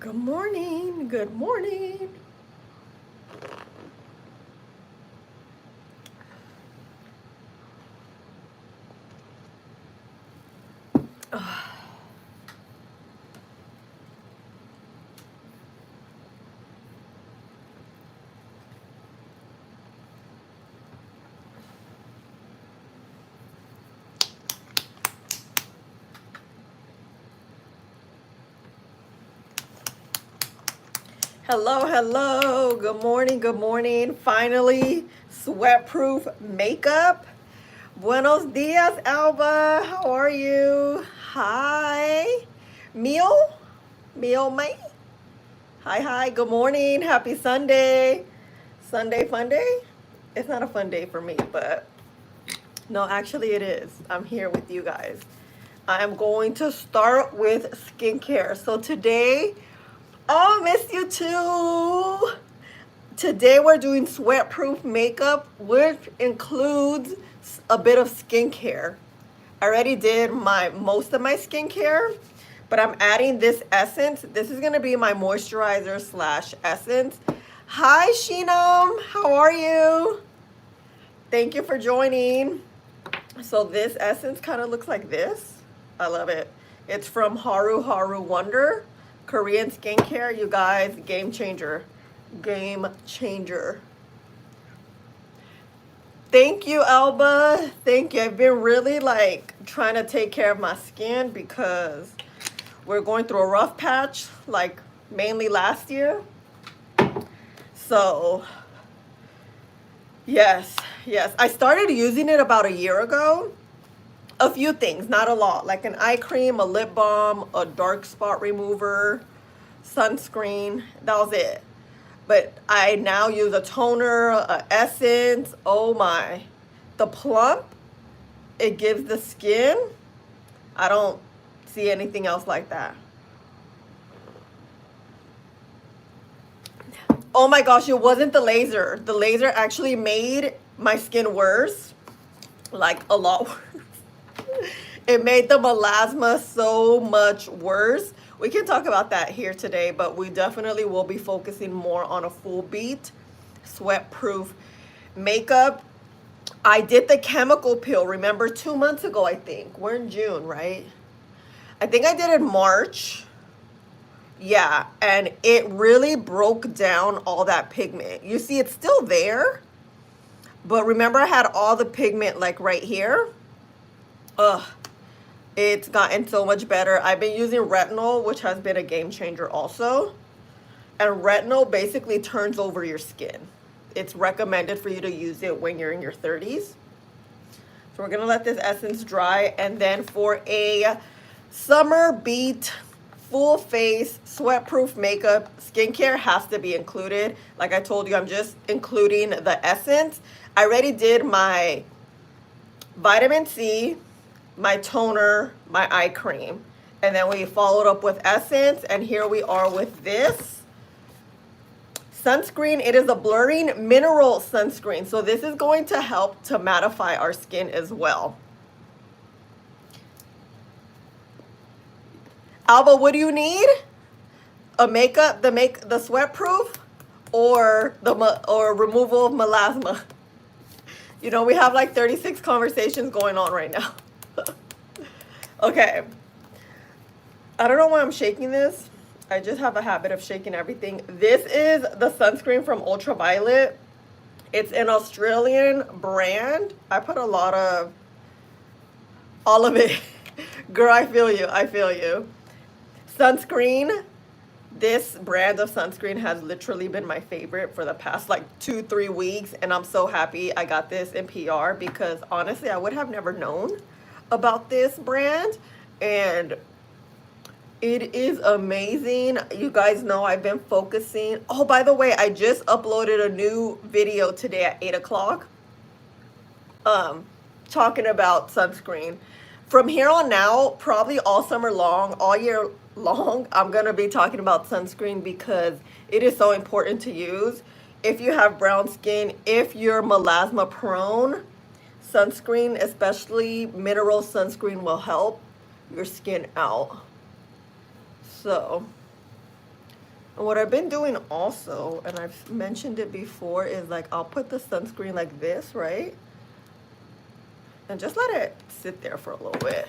Good morning. Good morning. Hello, hello. Good morning. Good morning. Finally, sweat-proof makeup. Buenos dias, Alba. How are you? Hi. Meal? Meal, mate? Hi, hi. Good morning. Happy Sunday. Sunday fun day? It's not a fun day for me, but no, actually it is. I'm here with you guys. I am going to start with skincare. So today, oh, miss you too. Today we're doing sweat-proof makeup, which includes a bit of skincare. I already did most of my skincare, but I'm adding this essence. This is gonna be my moisturizer slash essence. Hi, Sheenam, how are you? Thank you for joining. So this essence kind of looks like this. I love it. It's from Haru Haru Wonder, Korean skincare. You guys, game changer. Game changer. Thank you, Alba. Thank you. I've been really like trying to take care of my skin because we're going through a rough patch, like mainly last year. So yes, yes. I started using it about a year ago. A few things, not a lot, like an eye cream, a lip balm, a dark spot remover, sunscreen. That was it. But I now use a toner, a essence. Oh my. The plump it gives the skin, I don't see anything else like that. Oh my gosh, it wasn't the laser. The laser actually made my skin worse, like a lot worse. It made the melasma so much worse. We can talk about that here today, but we definitely will be focusing more on a full beat, sweat-proof makeup. I did the chemical peel, remember 2 months ago, I think. We're in June, right? I think I did it in March. Yeah, and it really broke down all that pigment. You see, it's still there, but remember I had all the pigment like right here? Ugh, it's gotten so much better. I've been using retinol, which has been a game changer also. And retinol basically turns over your skin. It's recommended for you to use it when you're in your 30s. So we're gonna let this essence dry, and then for a summer beat full face sweat-proof makeup, skincare has to be included. Like I told you, I'm just including the essence. I already did my vitamin C, my toner, my eye cream, and then we followed up with essence, and here we are with this sunscreen. It is a blurring mineral sunscreen, so this is going to help to mattify our skin as well. Alba, what do you need? A makeup, the sweat proof, or or removal of melasma? You know, we have like 36 conversations going on right now. Okay. I don't know why I'm shaking this. I just have a habit of shaking everything. This is the sunscreen from Ultraviolet. It's an Australian brand. I put a lot of, all of it. Girl, I feel you. I feel you. Sunscreen. This brand of sunscreen has literally been my favorite for the past like 2-3 weeks, and I'm so happy I got this in PR because honestly I would have never known about this brand, and it is amazing. You guys know I've been focusing. Oh, by the way, I just uploaded a new video today at 8 o'clock talking about sunscreen. From here on out, probably all summer long, all year long, I'm gonna be talking about sunscreen because it is so important to use. If you have brown skin, if you're melasma prone, sunscreen, especially mineral sunscreen, will help your skin out. So And what I've been doing also, and I've mentioned it before, is like I'll put the sunscreen like this, right? And just let it sit there for a little bit.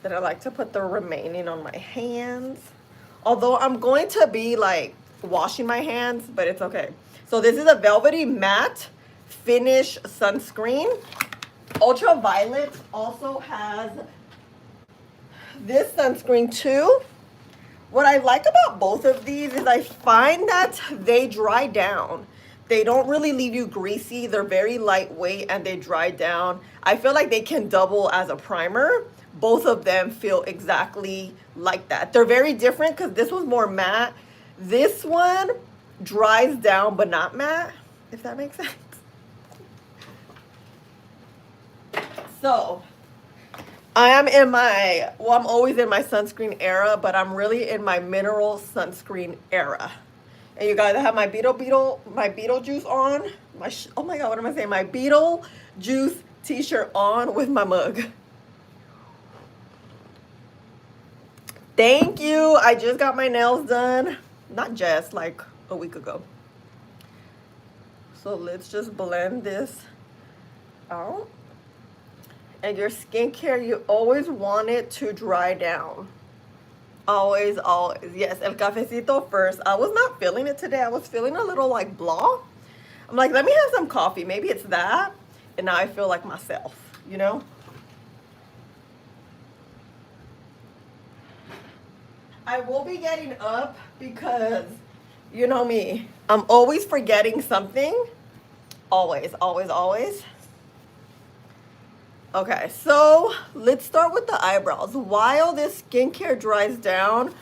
Then I like to put the remaining on my hands. Although I'm going to be like washing my hands, but it's okay. So this is a velvety matte finish sunscreen. Ultraviolet also has this sunscreen too. What I like about both of these is I find that they dry down. They don't really leave you greasy. They're very lightweight and they dry down. I feel like they can double as a primer. Both of them feel exactly like that. They're very different because this was more matte. This one dries down but not matte, if that makes sense. So I am in my, well, I'm always in my sunscreen era, but I'm really in my mineral sunscreen era. And you guys, I have my Beetlejuice on. Oh my God, what am I saying? My Beetlejuice t-shirt on with my mug. Thank you. I just got my nails done. Not just, like a week ago. So let's just blend this out. And your skincare, you always want it to dry down. Always, always. Yes, el cafecito first. I was not feeling it today. I was feeling a little like blah. I'm like, let me have some coffee. Maybe it's that. And now I feel like myself, you know? I will be getting up because, you know me, I'm always forgetting something. Always, always, always. Okay, so let's start with the eyebrows. While this skincare dries down,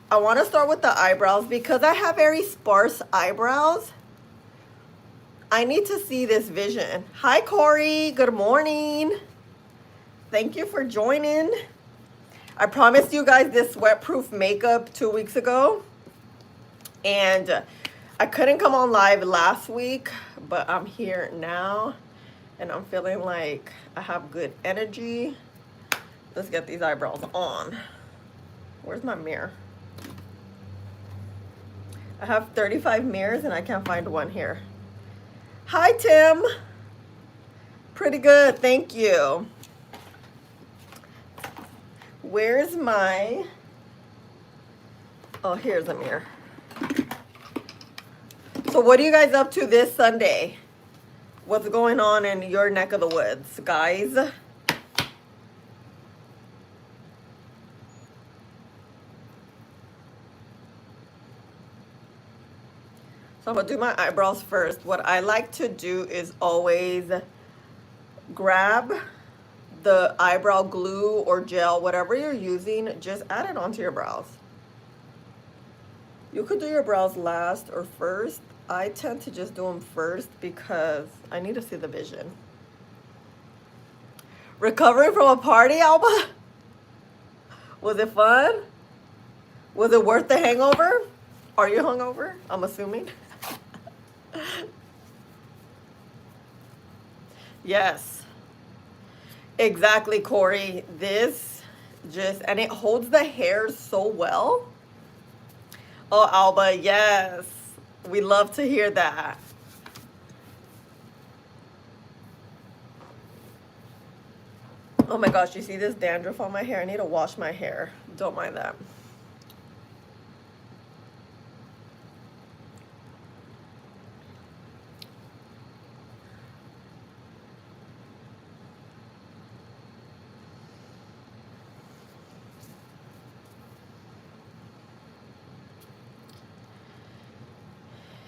I want to start with the eyebrows because I have very sparse eyebrows. I need to see this vision. Hi, Corey. Good morning. Thank you for joining. I promised you guys this sweat-proof makeup 2 weeks ago. And I couldn't come on live last week, but I'm here now. And I'm feeling like I have good energy. Let's get these eyebrows on. Where's my mirror? I have 35 mirrors and I can't find one here. Hi, Tim. Pretty good, thank you. Where's my... Oh, here's a mirror. So what are you guys up to this Sunday? What's going on in your neck of the woods, guys? So I'm gonna do my eyebrows first. What I like to do is always grab the eyebrow glue or gel, whatever you're using, just add it onto your brows. You could do your brows last or first. I tend to just do them first because I need to see the vision. Recovering from a party, Alba? Was it fun? Was it worth the hangover? Are you hungover? I'm assuming. Yes. Exactly, Corey. This just, and it holds the hair so well. Oh, Alba, yes. We love to hear that. Oh my gosh, you see this dandruff on my hair? I need to wash my hair. Don't mind that.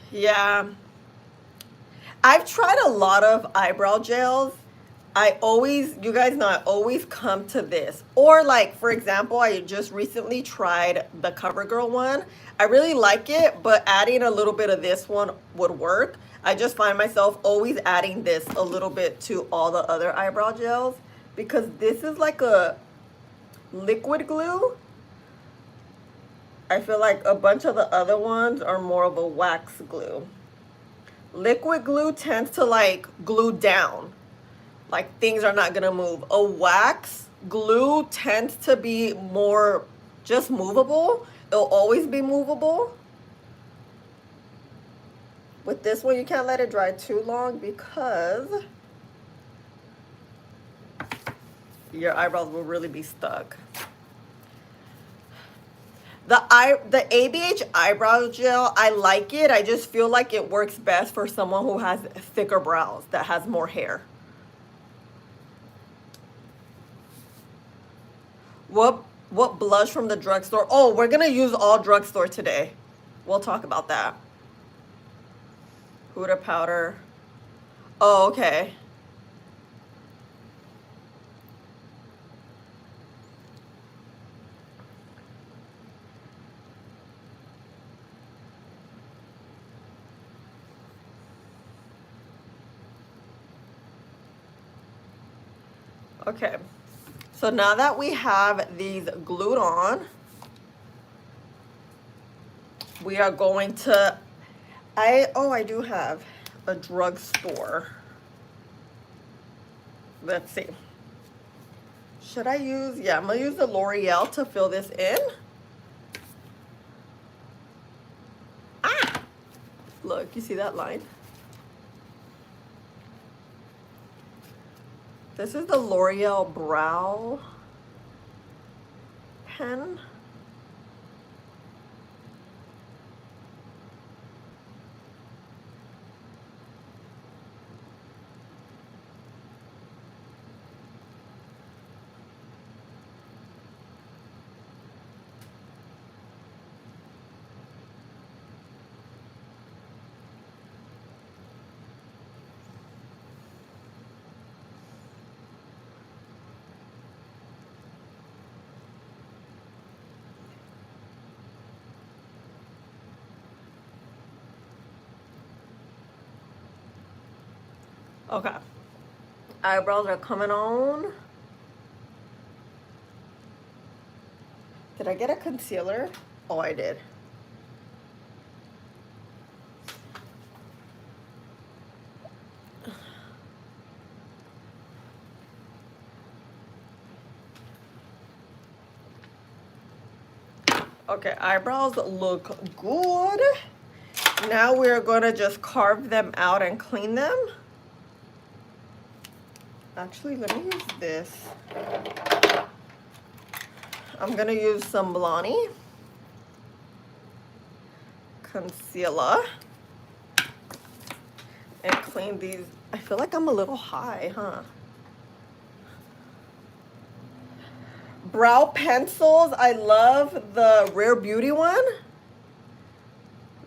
Yeah. I've tried a lot of eyebrow gels. You guys know, I always come to this. Or like, for example, I just recently tried the CoverGirl one. I really like it, but adding a little bit of this one would work. I just find myself always adding this a little bit to all the other eyebrow gels because this is like a liquid glue. I feel like a bunch of the other ones are more of a wax glue. Liquid glue tends to like glue down. Like things are not gonna move. A wax glue tends to be more just movable. It'll always be movable. With this one, you can't let it dry too long because your eyebrows will really be stuck. The ABH eyebrow gel, I like it. I just feel like it works best for someone who has thicker brows, that has more hair. What blush from the drugstore? Oh, we're gonna use all drugstore today. We'll talk about that. Huda powder. Oh, okay. Okay. So now that we have these glued on, we are going to, I do have a drugstore. Let's see. Should I use, yeah, I'm gonna use the L'Oreal to fill this in. Ah! Look, you see that line? This is the L'Oreal Brow Pen. Okay. Eyebrows are coming on. Did I get a concealer? Oh, I did. Okay, eyebrows look good. Now we're gonna just carve them out and clean them. Actually, let me use this. I'm gonna use some Milani concealer and clean these. I feel like I'm a little high, huh? Brow pencils, I love the Rare Beauty one.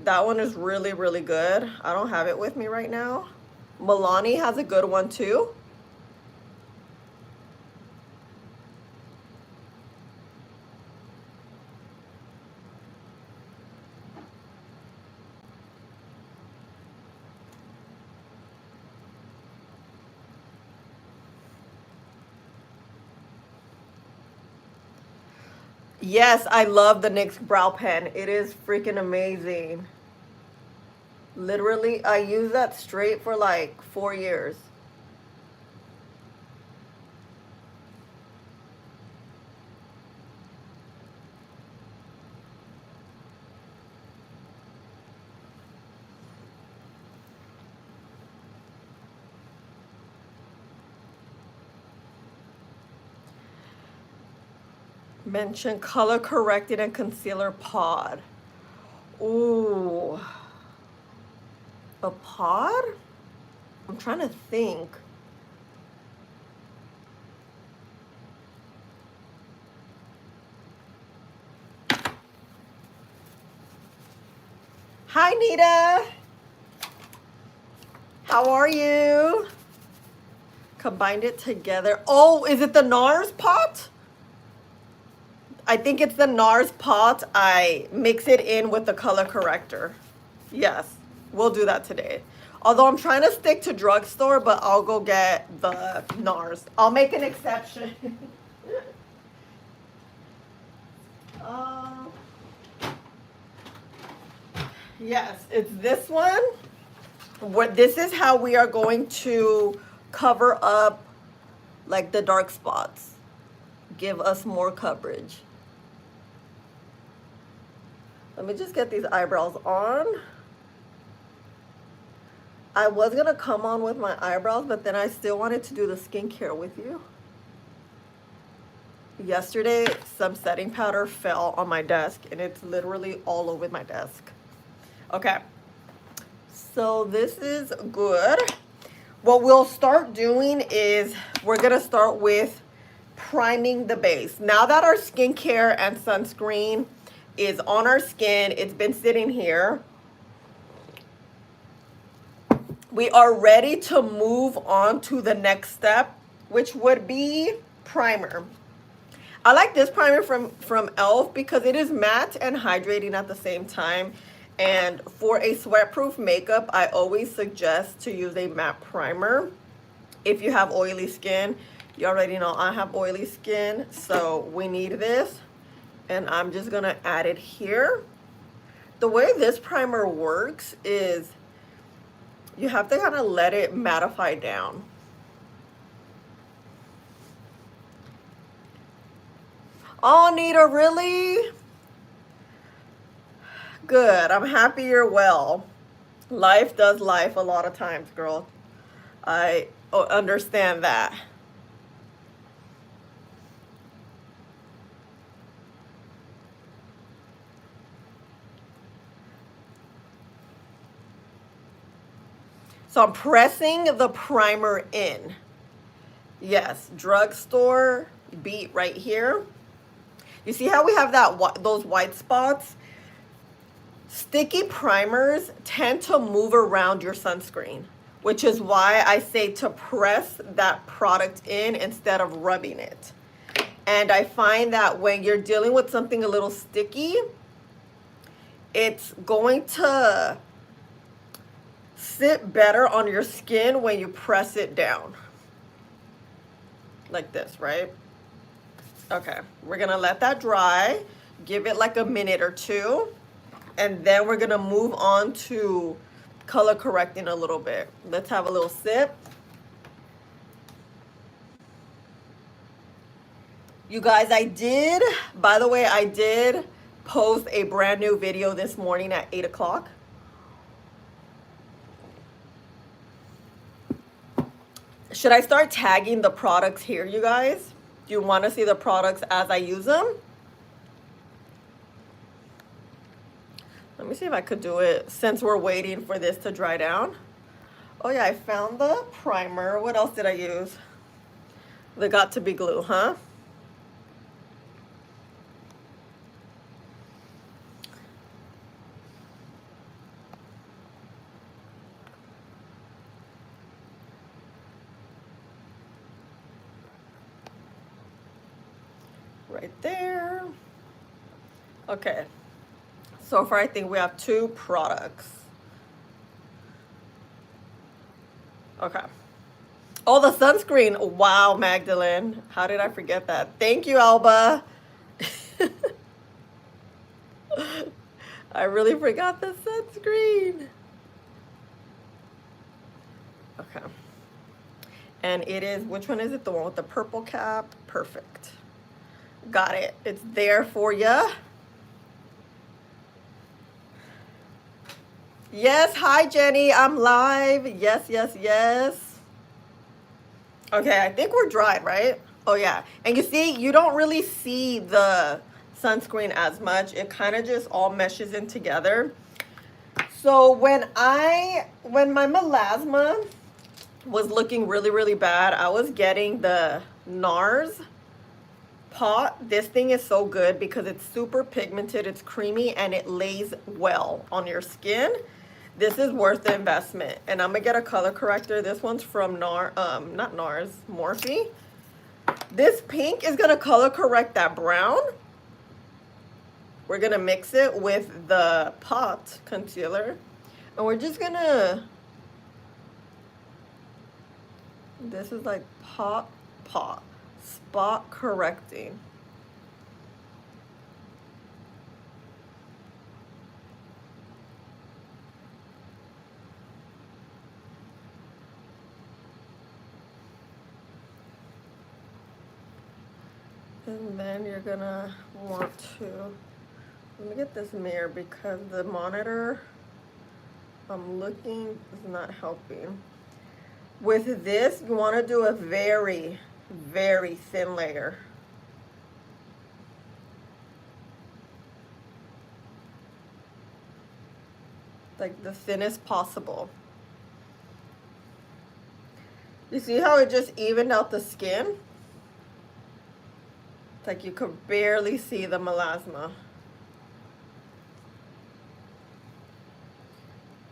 That one is really, really good. I don't have it with me right now. Milani has a good one too. Yes, I love the NYX brow pen. It is freaking amazing. Literally, I use that straight for like 4 years. Mention color corrected and concealer pod. Ooh. A pod? I'm trying to think. Hi, Nita. How are you? Combined it together. Oh, is it the NARS pot? I think it's the NARS pot. I mix it in with the color corrector. Yes, we'll do that today. Although I'm trying to stick to drugstore, but I'll go get the NARS. I'll make an exception. Yes, it's this one. This is how we are going to cover up like the dark spots. Give us more coverage. Let me just get these eyebrows on. I was gonna come on with my eyebrows, but then I still wanted to do the skincare with you. Yesterday, some setting powder fell on my desk, and it's literally all over my desk. Okay, so this is good. What we'll start doing is we're gonna start with priming the base. Now that our skincare and sunscreen is on our skin, it's been sitting here, we are ready to move on to the next step, which would be primer. I like this primer from e.l.f. because it is matte and hydrating at the same time. And for a sweat-proof makeup, I always suggest to use a matte primer. If you have oily skin, you already know I have oily skin, so we need this. And I'm just gonna add it here. The way this primer works is you have to kind of let it mattify down. Oh, Nita, really? Good. I'm happy you're well. Life does life a lot of times, girl. I understand that. So I'm pressing the primer in. Yes, Drugstore beat right here. You see how we have those white spots? Sticky primers tend to move around your sunscreen, which is why I say to press that product in instead of rubbing it. And I find that when you're dealing with something a little sticky, it's going to sit better on your skin when you press it down. Like this, right? Okay, we're gonna let that dry, give it like a minute or two, and then we're gonna move on to color correcting a little bit. Let's have a little sip. You guys, by the way, I did post a brand new video this morning at 8 o'clock. Should I start tagging the products here, you guys? Do you want to see the products as I use them? Let me see if I could do it since we're waiting for this to dry down. Oh yeah, I found the primer. What else did I use? The Got to Be glue, huh? Right there. Okay. So far, I think we have 2 products. Okay. Oh, the sunscreen. Wow, Magdalene. How did I forget that? Thank you, Alba. I really forgot the sunscreen. Okay. And it is, which one is it? The one with the purple cap? Perfect. Got it. It's there for you. Yes, hi Jenny, I'm live. Yes, yes, yes. Okay, I think we're dried, right? Oh yeah, and you see, you don't really see the sunscreen as much. It kind of just all meshes in together. So when my melasma was looking really, really bad, I was getting the NARS pot. This thing is so good because it's super pigmented, it's creamy, and it lays well on your skin. This is worth the investment. And I'm gonna get a color corrector. This one's from not NARS, Morphe. This pink is gonna color correct that brown. We're gonna mix it with the pot concealer, and we're just gonna, this is like pot spot correcting. And then you're gonna want to, let me get this mirror because the monitor I'm looking, it's not helping. With this, you want to do a very, very thin layer. Like the thinnest possible. You see how it just evened out the skin? It's like you could barely see the melasma.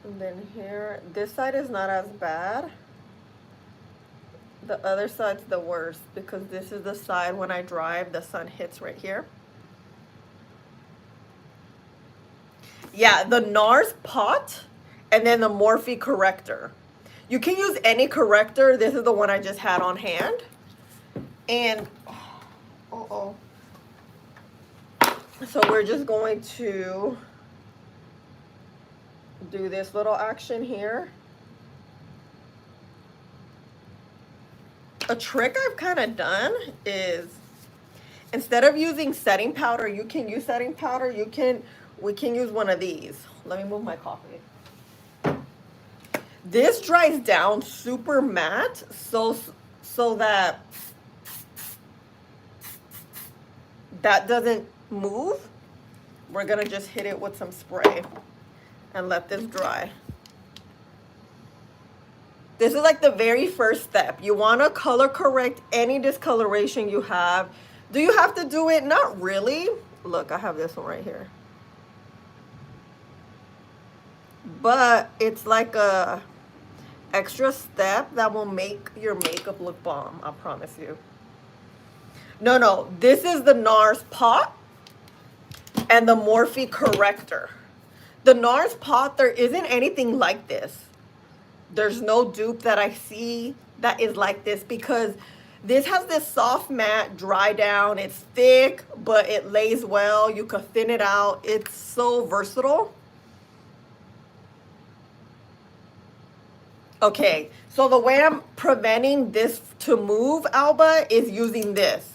And then here, this side is not as bad. The other side's the worst because this is the side when I drive, the sun hits right here. Yeah, the NARS pot and then the Morphe corrector. You can use any corrector. This is the one I just had on hand. And, so we're just going to do this little action here. A trick I've kind of done is instead of using setting powder, you can use setting powder. We can use one of these. Let me move my coffee. This dries down super matte so that doesn't move. We're gonna just hit it with some spray and let this dry. This is like the very first step. You want to color correct any discoloration you have. Do you have to do it? Not really. Look, I have this one right here. But it's like a extra step that will make your makeup look bomb. I promise you. No. This is the NARS pot and the Morphe corrector. The NARS pot, there isn't anything like this. There's no dupe that I see that is like this because this has this soft matte dry down. It's thick, but it lays well. You could thin it out. It's so versatile. Okay, so the way I'm preventing this to move, Alba, is using this.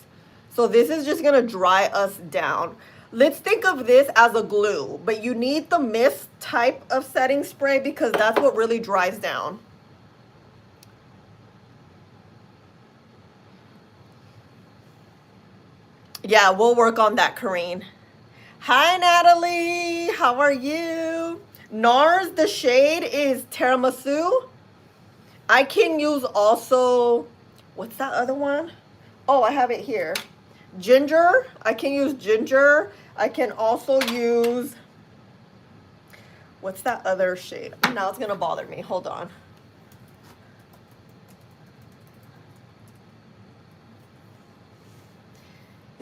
So this is just gonna dry us down. Let's think of this as a glue, but you need the mist type of setting spray because that's what really dries down. Yeah, we'll work on that, Karine. Hi, Natalie. How are you? NARS, the shade is Tiramisu. I can use also, what's that other one? Oh, I have it here. Ginger. I can use ginger. I can also use, what's that other shade? Now it's gonna bother me. Hold on.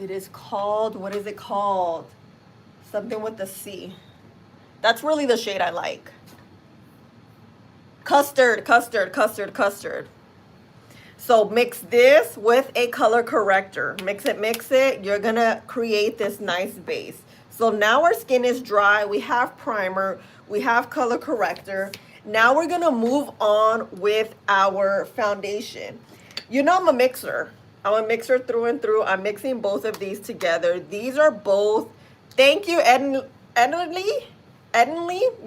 It is called, what is it called? Something with the C. That's really the shade I like. Custard. So mix this with a color corrector. Mix it. You're gonna create this nice base. So now our skin is dry. We have primer. We have color corrector. Now we're gonna move on with our foundation. You know I'm a mixer. I'm a mixer through and through. I'm mixing both of these together. These are both, thank you, Edenly?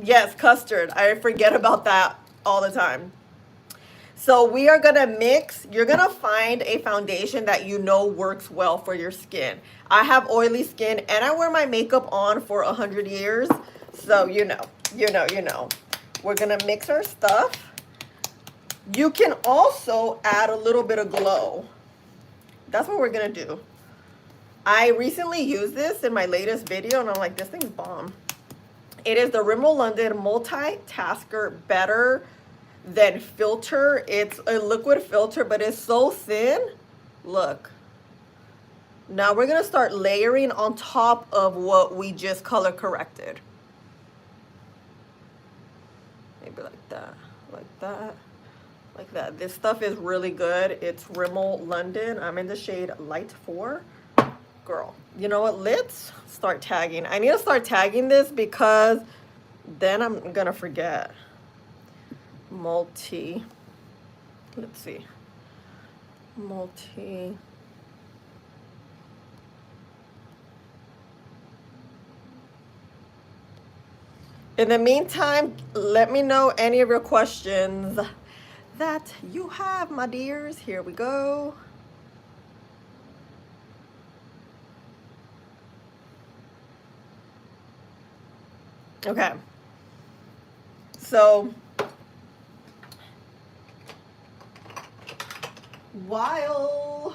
Yes, custard. I forget about that all the time. So we are gonna mix. You're gonna find a foundation that you know works well for your skin. I have oily skin and I wear my makeup on for 100 years. So you know. We're gonna mix our stuff. You can also add a little bit of glow. That's what we're gonna do. I recently used this in my latest video and I'm like, this thing's bomb. It is the Rimmel London Multitasker Better Than Filter. It's a liquid filter, but it's so thin. Look. Now we're gonna start layering on top of what we just color corrected. Maybe like that, like that. This stuff is really good. It's Rimmel London. I'm in the shade Light 4. Girl, you know what? Let's start tagging. I need to start tagging this because then I'm gonna forget. Let's see. In the meantime, let me know any of your questions that you have, my dears. Here we go. Okay. So while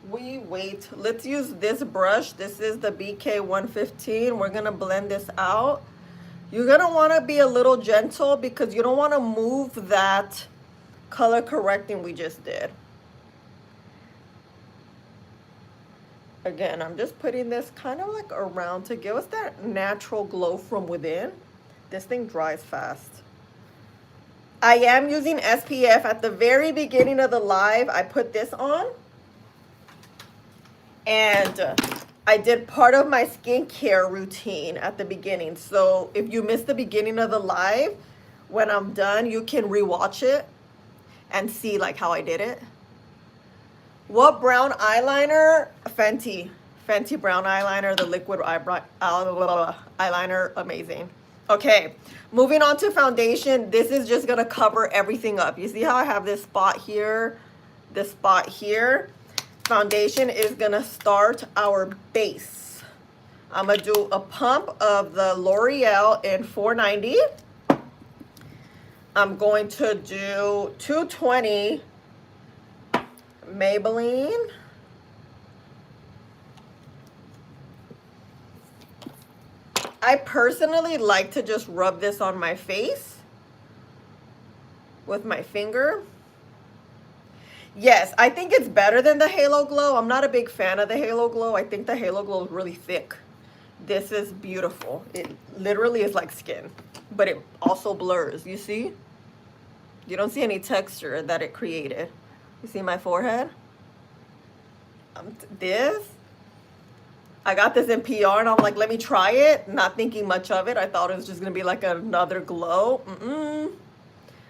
we wait, let's use this brush. This is the BK115. We're gonna blend this out. You're gonna wanna be a little gentle because you don't wanna move that color correcting we just did. Again, I'm just putting this kind of like around to give us that natural glow from within. This thing dries fast. I am using SPF. At the very beginning of the live, I put this on. And I did part of my skincare routine at the beginning. So if you missed the beginning of the live, when I'm done, you can rewatch it and see like how I did it. What brown eyeliner? Fenty brown eyeliner, the liquid eyebrow eyeliner, amazing. Okay, moving on to foundation. This is just gonna cover everything up. You see how I have this spot here, this spot here? Foundation is gonna start our base. I'm gonna do a pump of the L'Oreal in 490. I'm going to do 220 Maybelline. I personally like to just rub this on my face with my finger. Yes, I think it's better than the Halo Glow. I'm not a big fan of the Halo Glow. I think the Halo Glow is really thick. This is beautiful. It literally is like skin, but it also blurs. You see? You don't see any texture that it created. You see my forehead? I got this in PR and I'm like, let me try it. Not thinking much of it. I thought it was just gonna be like another glow.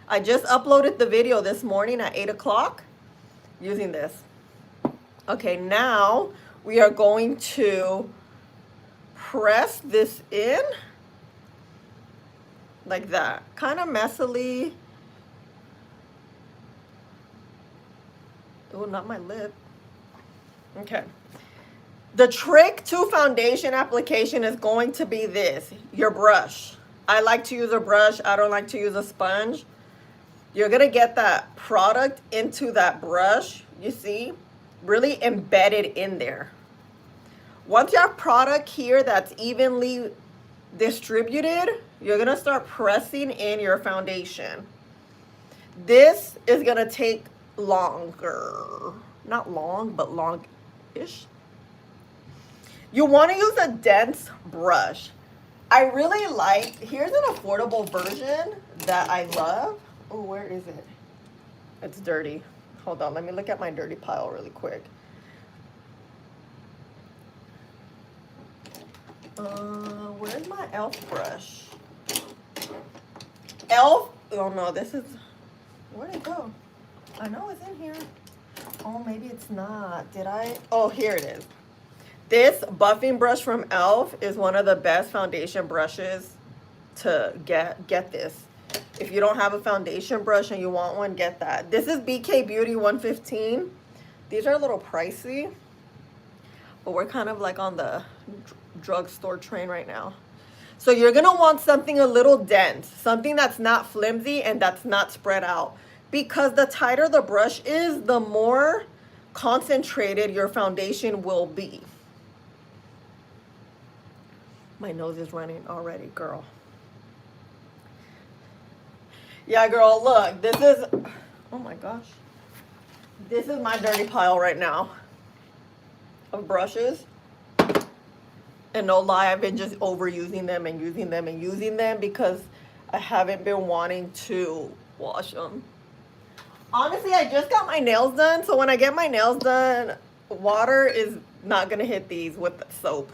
I just uploaded the video this morning at 8 o'clock using this. Okay, now we are going to press this in like that, kind of messily. Oh, not my lip. Okay. The trick to foundation application is going to be this, your brush. I like to use a brush. I don't like to use a sponge. You're gonna get that product into that brush, you see, really embedded in there. Once you have product here that's evenly distributed, you're gonna start pressing in your foundation. This is gonna take longer. Not long, but long-ish. You want to use a dense brush. I really like, here's an affordable version that I love. Oh, where is it? It's dirty. Hold on, let me look at my dirty pile really quick. Where's my e.l.f. brush? e.l.f. Oh no, this is, where'd it go? I know it's in here. Oh, maybe it's not. Did I? Oh, here it is. This buffing brush from e.l.f. is one of the best foundation brushes to get this. If you don't have a foundation brush and you want one, get that. This is BK Beauty 115. These are a little pricey, but we're kind of like on the drugstore train right now. So you're gonna want something a little dense, something that's not flimsy and that's not spread out. Because the tighter the brush is, the more concentrated your foundation will be. My nose is running already, girl. Yeah, girl, look, this is, oh my gosh. This is my dirty pile right now of brushes. And no lie, I've been just overusing them and using them and using them because I haven't been wanting to wash them. Honestly, I just got my nails done, so when I get my nails done, water is not gonna hit these with soap.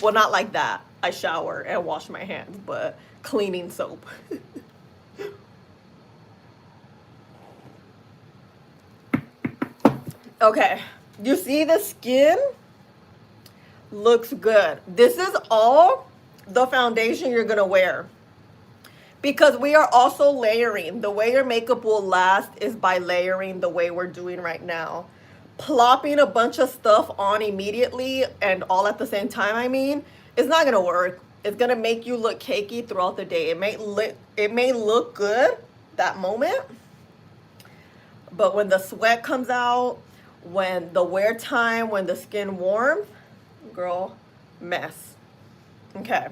Well, not like that. I shower and wash my hands, but cleaning soap. Okay, you see the skin looks good. This is all the foundation you're gonna wear. Because we are also layering. The way your makeup will last is by layering the way we're doing right now. Plopping a bunch of stuff on immediately and all at the same time, I mean, it's not gonna work. It's gonna make you look cakey throughout the day. It may look good that moment, but when the sweat comes out, when the wear time, when the skin warms, girl, mess. Okay,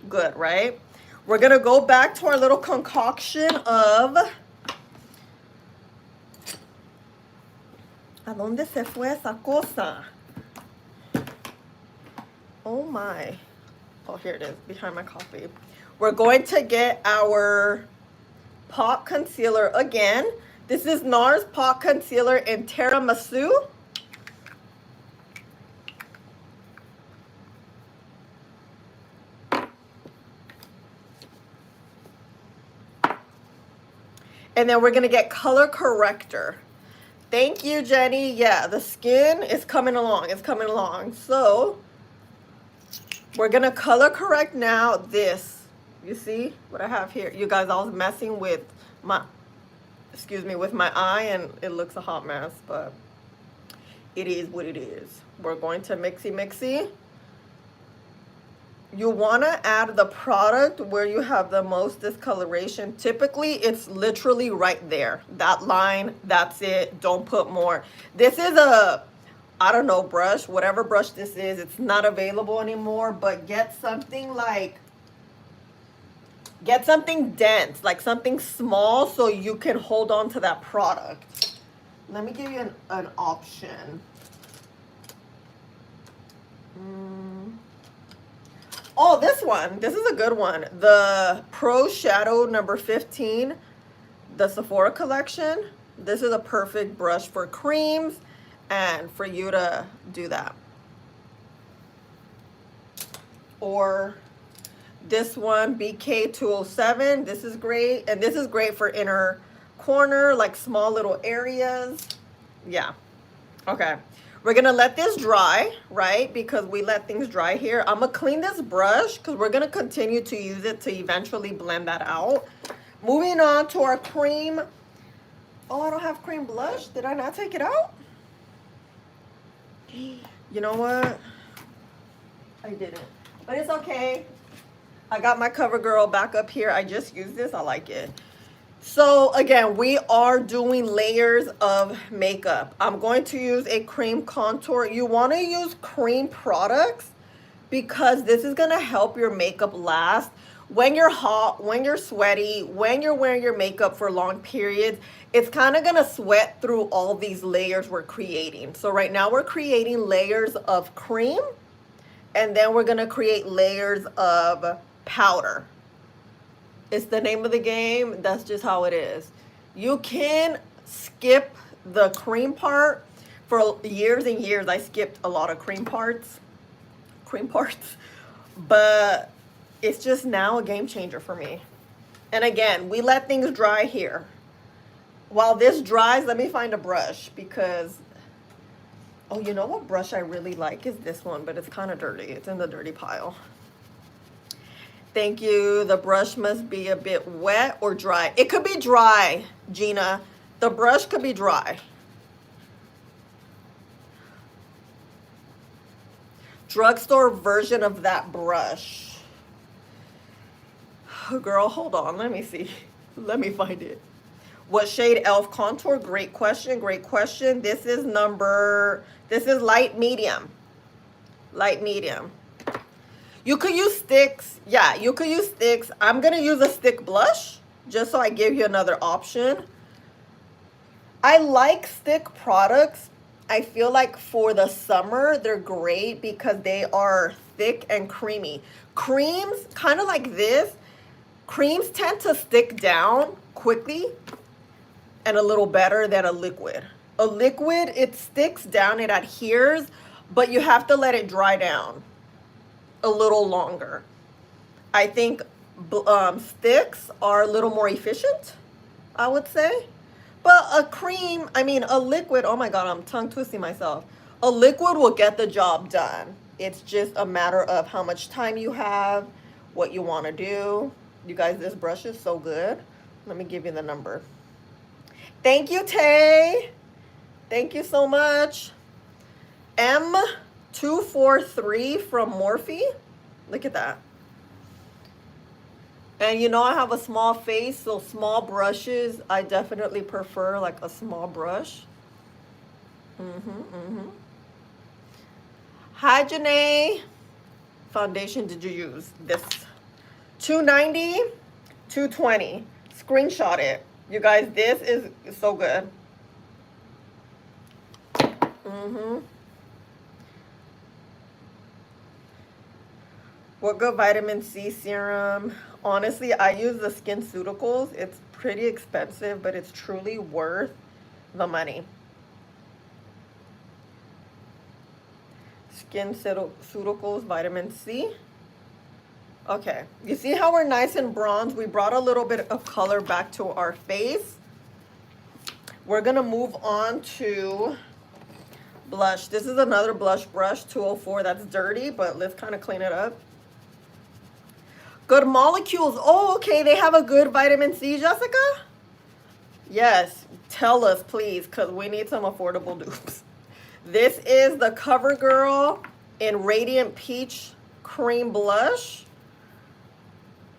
good, right? We're gonna go back to our little concoction of ¿A dónde se fue esa cosa? Oh my. Oh, here it is, behind my coffee. We're going to get our pot concealer again. This is NARS pot concealer in Tiramisu. And then we're gonna get color corrector. Thank you, Jenny. Yeah, the skin is coming along. It's coming along. So we're gonna color correct now this. You see what I have here? You guys, I was messing with my, with my eye and it looks a hot mess, but it is what it is. We're going to mixy. You wanna add the product where you have the most discoloration. Typically, it's literally right there. That line, that's it. Don't put more. This is a, I don't know, brush, whatever brush this is. It's not available anymore, but get something dense, like something small so you can hold on to that product. Let me give you an option. Oh, this one. This is a good one. The Pro Shadow number 15, the Sephora collection. This is a perfect brush for creams and for you to do that. Or this one, BK207. This is great. And this is great for inner corner, like small little areas. Yeah. Okay. We're going to let this dry, right? Because we let things dry here. I'm going to clean this brush because we're going to continue to use it to eventually blend that out. Moving on to our cream. Oh, I don't have cream blush. Did I not take it out? You know what? I didn't. But it's okay. I got my CoverGirl back up here. I just used this. I like it. So again, we are doing layers of makeup. I'm going to use a cream contour. You want to use cream products because this is going to help your makeup last. When you're hot, when you're sweaty, when you're wearing your makeup for long periods, it's kind of going to sweat through all these layers we're creating. So right now we're creating layers of cream, and then we're going to create layers of powder. It's the name of the game. That's just how it is. You can skip the cream part. For years and years, I skipped a lot of cream parts. But it's just now a game changer for me. And again, we let things dry here. While this dries, let me find a brush because, oh, you know what brush I really like is this one, but it's kind of dirty. It's in the dirty pile. Thank you. The brush must be a bit wet or dry. It could be dry, Gina. The brush could be dry. Drugstore version of that brush. Oh, girl, hold on. Let me see. Let me find it. What shade e.l.f. contour? Great question. Great question. This is light medium. Light medium. You could use sticks. Yeah, you could use sticks. I'm going to use a stick blush just so I give you another option. I like stick products. I feel like for the summer, they're great because they are thick and creamy. Creams, kind of like this, creams tend to stick down quickly and a little better than a liquid. A liquid, it sticks down, it adheres, but you have to let it dry down a little longer. I think sticks are a little more efficient, I would say. But a liquid, oh my God, I'm tongue twisting myself. A liquid will get the job done. It's just a matter of how much time you have, what you want to do. You guys, this brush is so good. Let me give you the number. Thank you, Tay. Thank you so much. M243 from Morphe. Look at that. And you know I have a small face, so small brushes, I definitely prefer like a small brush. Hi, Janae. Foundation did you use? This. 290, 220. Screenshot it. You guys, this is so good. What good vitamin C serum? Honestly, I use the SkinCeuticals. It's pretty expensive, but it's truly worth the money. SkinCeuticals vitamin C. Okay, you see how we're nice and bronze? We brought a little bit of color back to our face. We're gonna move on to blush. This is another blush brush, 204. That's dirty, but let's kind of clean it up. Good Molecules. Oh, okay, they have a good vitamin C, Jessica? Yes, tell us, please, because we need some affordable dupes. This is the CoverGirl in Radiant Peach Cream Blush.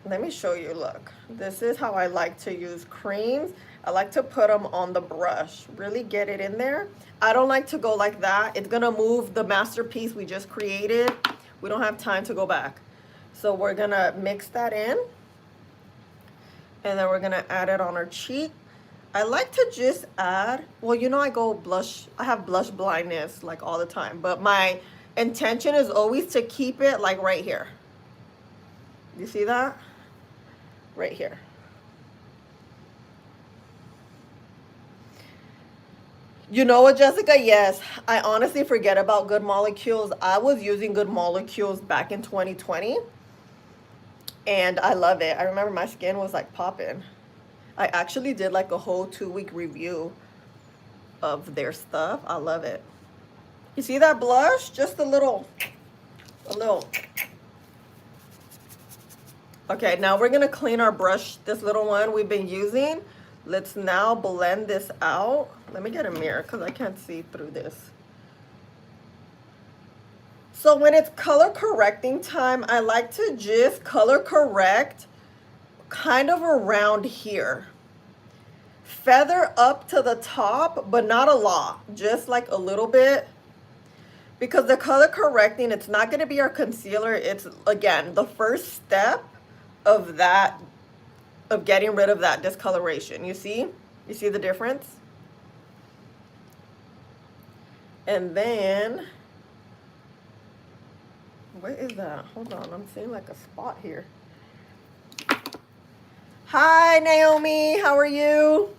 Let me show you, look. This is how I like to use creams. I like to put them on the brush. Really get it in there. I don't like to go like that. It's gonna move the masterpiece we just created. We don't have time to go back. So we're gonna mix that in. And then we're gonna add it on our cheek. I like to just add, well, you know, I have blush blindness like all the time, but my intention is always to keep it like right here. You see that? Right here. You know what, Jessica? Yes, I honestly forget about Good Molecules. I was using Good Molecules back in 2020, and I love it. I remember my skin was like popping. I actually did like a whole 2-week review of their stuff. I love it. You see that blush? Just a little. Okay, now we're gonna clean our brush, this little one we've been using. Let's now blend this out. Let me get a mirror because I can't see through this. So when it's color correcting time, I like to just color correct kind of around here. Feather up to the top, but not a lot, just like a little bit. Because the color correcting, it's not gonna be our concealer. It's, again, the first step of that, of getting rid of that discoloration. You see? You see the difference? And then, what is that? Hold on, I'm seeing like a spot here. Hi, Naomi, how are you?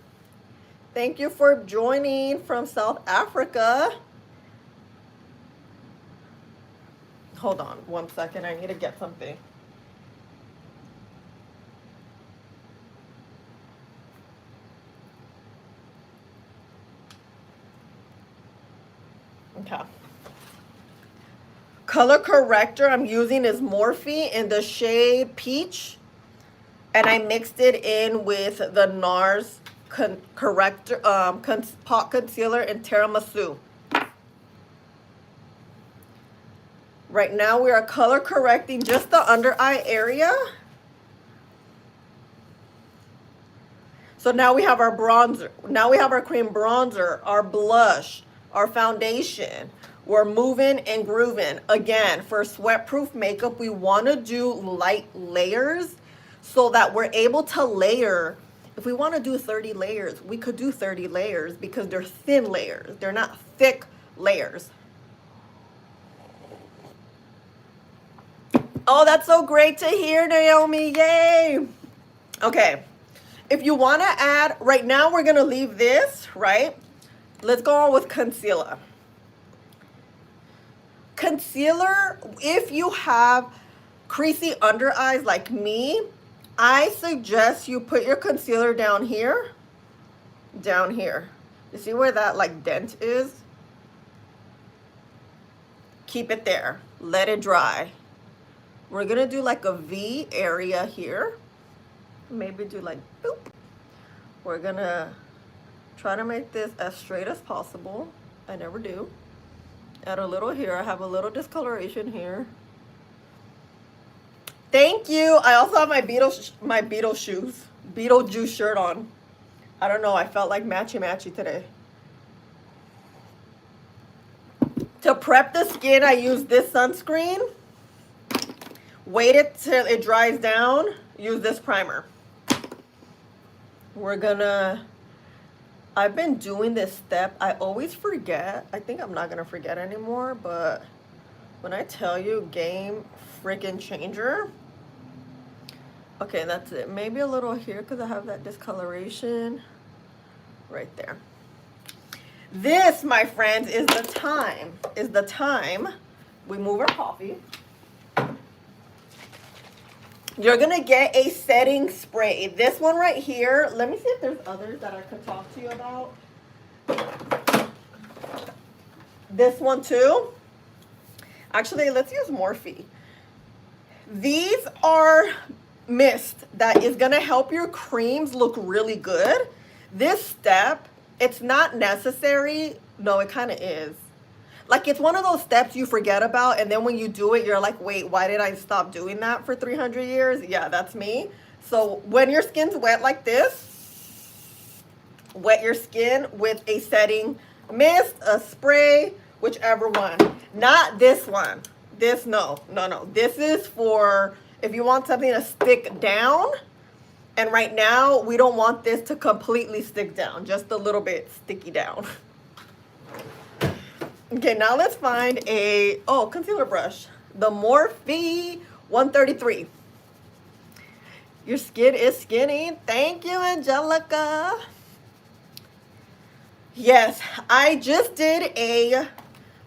Thank you for joining from South Africa. Hold on 1 second, I need to get something. Okay. Color corrector I'm using is Morphe in the shade Peach. And I mixed it in with the NARS corrector, pot concealer in Tiramisu. Right now we are color correcting just the under eye area. So now we have our bronzer. Now we have our cream bronzer, our blush, our foundation. We're moving and grooving. Again, for sweat-proof makeup, we want to do light layers so that we're able to layer. If we want to do 30 layers, we could do 30 layers because they're thin layers. They're not thick layers. Oh, that's so great to hear, Naomi. Yay. Okay. If you want to add, right now we're going to leave this, right? Let's go on with concealer. Concealer, if you have creasy under eyes like me, I suggest you put your concealer down here. Down here. You see where that like dent is? Keep it there. let it dry. We're gonna do like a V area here. Maybe do like boop. We're gonna try to make this as straight as possible. I never do. Add a little here. I have a little discoloration here. Thank you. I also have my Beetlejuice shirt on. I don't know. I felt like matchy today. To prep the skin, I use this sunscreen. Wait it till it dries down. Use this primer. We're gonna... I've been doing this step. I always forget. I think I'm not gonna forget anymore, but when I tell you, game freaking changer. Okay, that's it. Maybe a little here because I have that discoloration right there. This, my friends, is the time we move our coffee. You're gonna get a setting spray. This one right here, let me see if there's others that I could talk to you about. This one too. Actually, let's use Morphe. These are mist that is gonna help your creams look really good. This step, it's not necessary. No, it kind of is. Like, it's one of those steps you forget about, and then when you do it, you're like, wait, why did I stop doing that for 300 years? Yeah, that's me. So when your skin's wet like this, wet your skin with a setting mist, a spray, whichever one. Not this one. This, no. This is for if you want something to stick down. And right now, we don't want this to completely stick down. Just a little bit sticky down. Okay, now let's find a, concealer brush. The Morphe 133. Your skin is skinny. Thank you, Angelica. Yes, I just did a,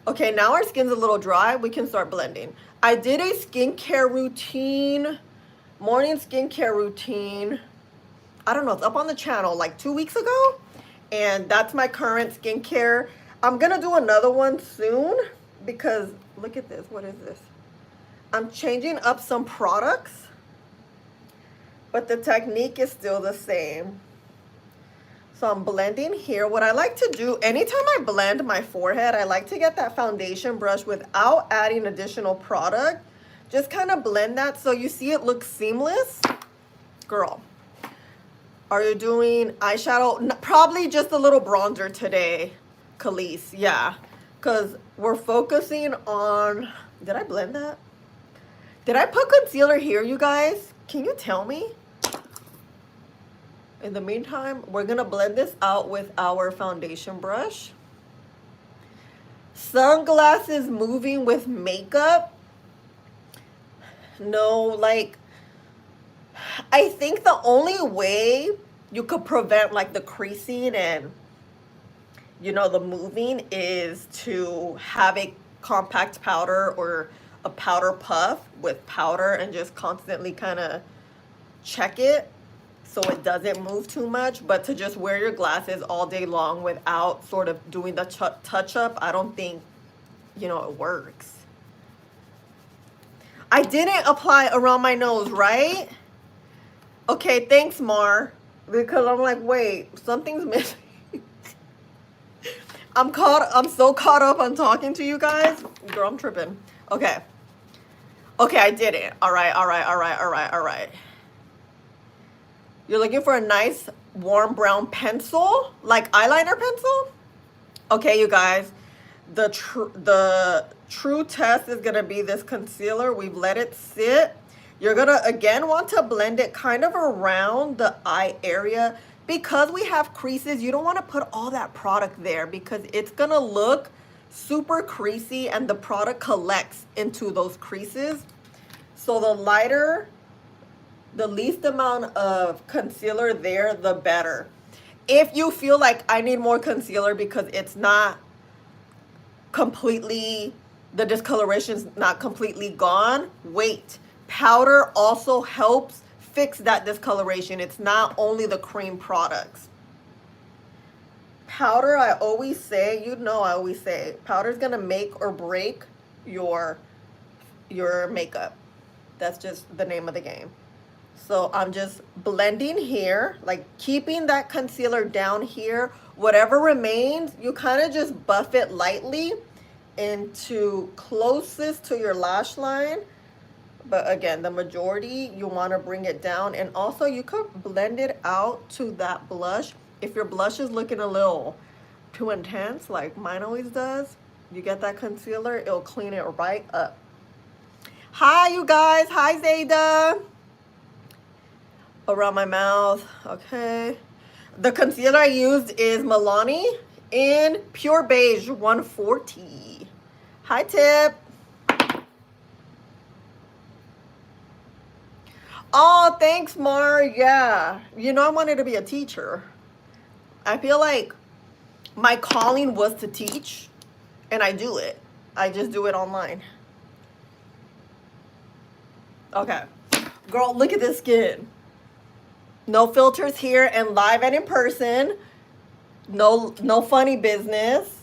okay, now our skin's a little dry. We can start blending. I did a skincare routine, morning skincare routine. I don't know, it's up on the channel like 2 weeks ago. And that's my current skincare. I'm gonna do another one soon because look at this. What is this? I'm changing up some products, but the technique is still the same. So I'm blending here. What I like to do, anytime I blend my forehead, I like to get that foundation brush without adding additional product. Just kind of blend that so you see it looks seamless. Girl, are you doing eyeshadow? Probably just a little bronzer today. Khalees, yeah, because we're focusing on, did I blend that? Did I put concealer here, you guys? Can you tell me? In the meantime, we're gonna blend this out with our foundation brush. Sunglasses moving with makeup. No, like, I think the only way you could prevent like the creasing and the moving is to have a compact powder or a powder puff with powder and just constantly kind of check it so it doesn't move too much. But to just wear your glasses all day long without sort of doing the touch up, I don't think, it works. I didn't apply around my nose, right? Okay, thanks, Mar. Because I'm like, wait, something's missing. I'm so caught up on talking to you guys. Girl, I'm tripping. Okay, I did it. All right. You're looking for a nice warm brown pencil, like eyeliner pencil? Okay, you guys, the true test is gonna be this concealer. We've let it sit. You're gonna, again, want to blend it kind of around the eye area. Because we have creases, you don't want to put all that product there because it's going to look super creasy and the product collects into those creases. So the lighter, the least amount of concealer there, the better. If you feel like I need more concealer because it's not completely, the discoloration's not completely gone, wait. Powder also helps fix that discoloration. It's not only the cream products. Powder, I always say, powder's gonna make or break your your makeup. That's just the name of the game. So I'm just blending here, like keeping that concealer down here. Whatever remains, you kind of just buff it lightly into closest to your lash line. But again, the majority, you want to bring it down. And also you could blend it out to that blush. If your blush is looking a little too intense, like mine always does, you get that concealer, it'll clean it right up. Hi, you guys. Hi, Zayda. Around my mouth. Okay. The concealer I used is Milani in Pure Beige 140. Hi, Tip. Oh, thanks, Mar. Yeah. You know, I wanted to be a teacher. I feel like my calling was to teach, and I do it. I just do it online. Okay. Girl, look at this skin. No filters here and live and in person. No funny business.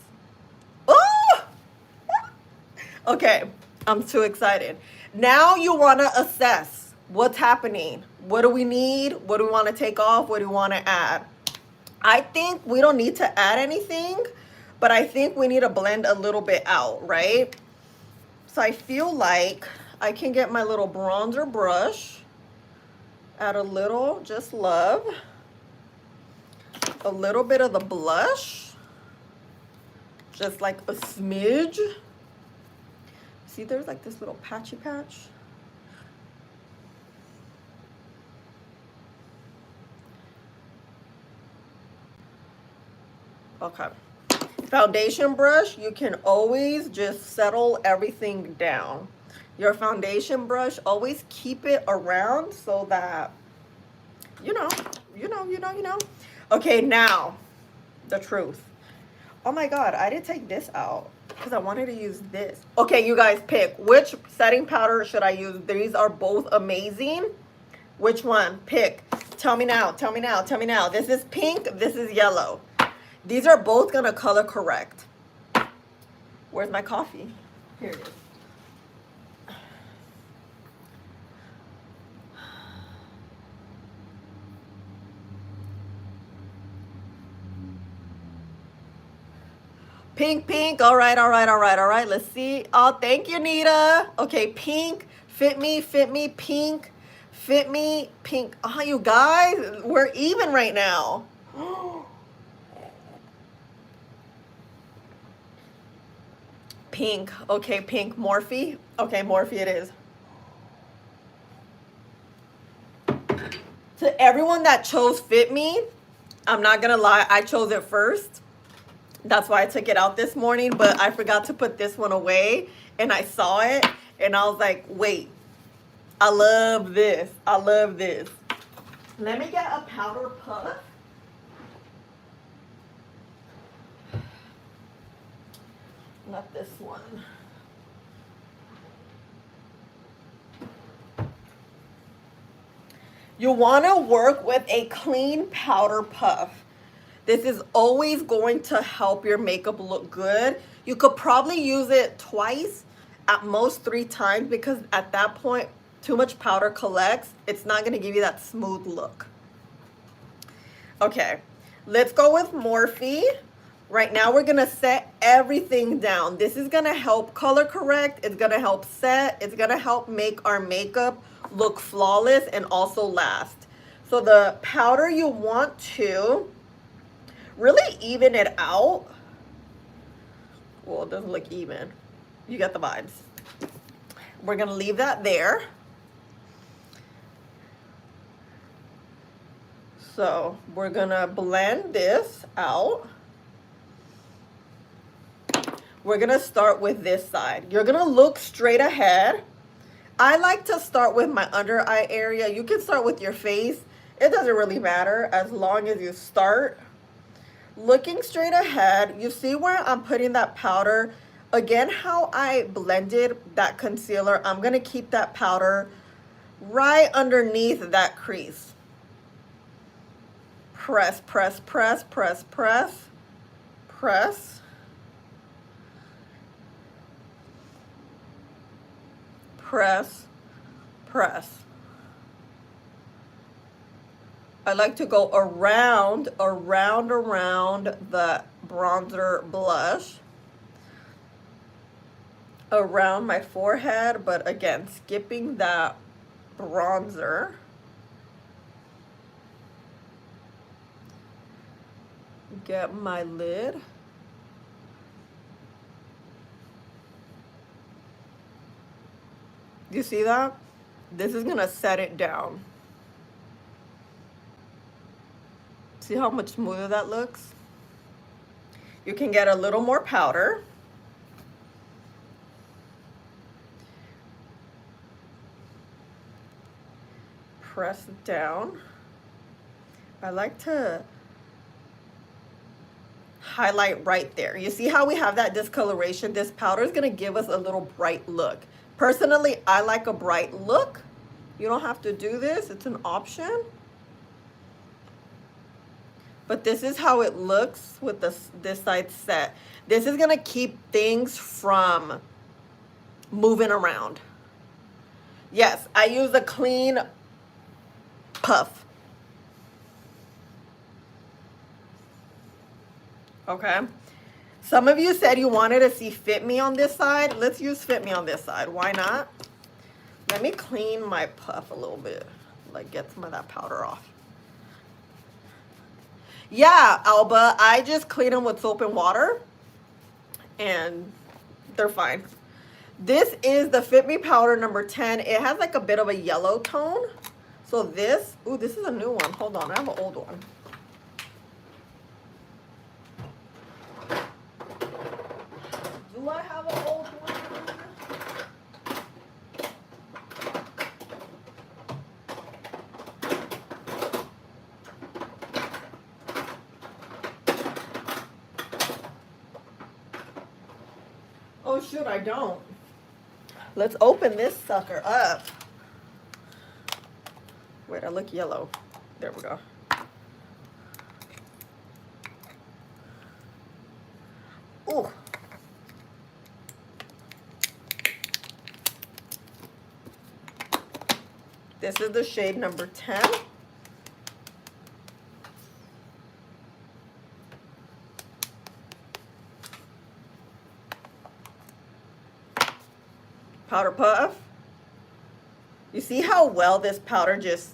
Oh! Okay, I'm too excited. Now you want to assess what's happening. What do we need? What do we want to take off? What do we want to add? I think we don't need to add anything, but I think we need to blend a little bit out, right? So I feel like I can get my little bronzer brush, add a little, just love, a little bit of the blush, just like a smidge. See, there's like this little patchy patch. Okay. Foundation brush, you can always just settle everything down. Your foundation brush, always keep it around so that, you know. Okay, now, the truth. Oh my God, I didn't take this out because I wanted to use this. Okay, you guys pick. Which setting powder should I use? These are both amazing. Which one? Pick. Tell me now, tell me now, tell me now. This is pink, this is yellow. These are both gonna color correct. Where's my coffee? Here it is. Pink, pink. All right, all right, all right, all right. Let's see. Oh, thank you, Nita. Okay, pink. Fit me, pink. Fit me, pink. Oh, you guys, we're even right now. Pink. Okay, pink. Morphe. Okay, Morphe it is. To everyone that chose Fit Me, I'm not gonna lie, I chose it first. That's why I took it out this morning, but I forgot to put this one away, and I saw it, and I was like, wait, I love this. I love this. Let me get a powder puff. Not this one. You want to work with a clean powder puff. This is always going to help your makeup look good. You could probably use it twice, at most 3 times, because at that point, too much powder collects. It's not going to give you that smooth look. Okay, let's go with Morphe. Right now, we're going to set everything down. This is going to help color correct. It's going to help set. It's going to help make our makeup look flawless and also last. So the powder, you want to really even it out. Well, it doesn't look even. You get the vibes. We're going to leave that there. So we're going to blend this out. We're going to start with this side. You're going to look straight ahead. I like to start with my under eye area. You can start with your face. It doesn't really matter as long as you start looking straight ahead. You see where I'm putting that powder? Again, how I blended that concealer, I'm going to keep that powder right underneath that crease. Press, press, press, press, press, press. press, press. I like to go around the bronzer blush, around my forehead, but again, skipping that bronzer. Get my lid. You see that? This is gonna set it down. See how much smoother that looks? You can get a little more powder. Press down. I like to highlight right there. You see how we have that discoloration? This powder is gonna give us a little bright look. Personally, I like a bright look. You don't have to do this, it's an option. But this is how it looks with this side set. This is gonna keep things from moving around. Yes, I use a clean puff. Okay. Some of you said you wanted to see Fit Me on this side. Let's use Fit Me on this side. Why not? Let me clean my puff a little bit. Like get some of that powder off. Yeah, Alba, I just clean them with soap and water and they're fine. This is the Fit Me powder number 10. It has like a bit of a yellow tone. So this, ooh, this is a new one. Hold on, I have an old one. Do I have an old one? Oh shoot, I don't. Let's open this sucker up. Wait, I look yellow. There we go. Ooh. This is the shade number 10. Powder puff. You see how well this powder just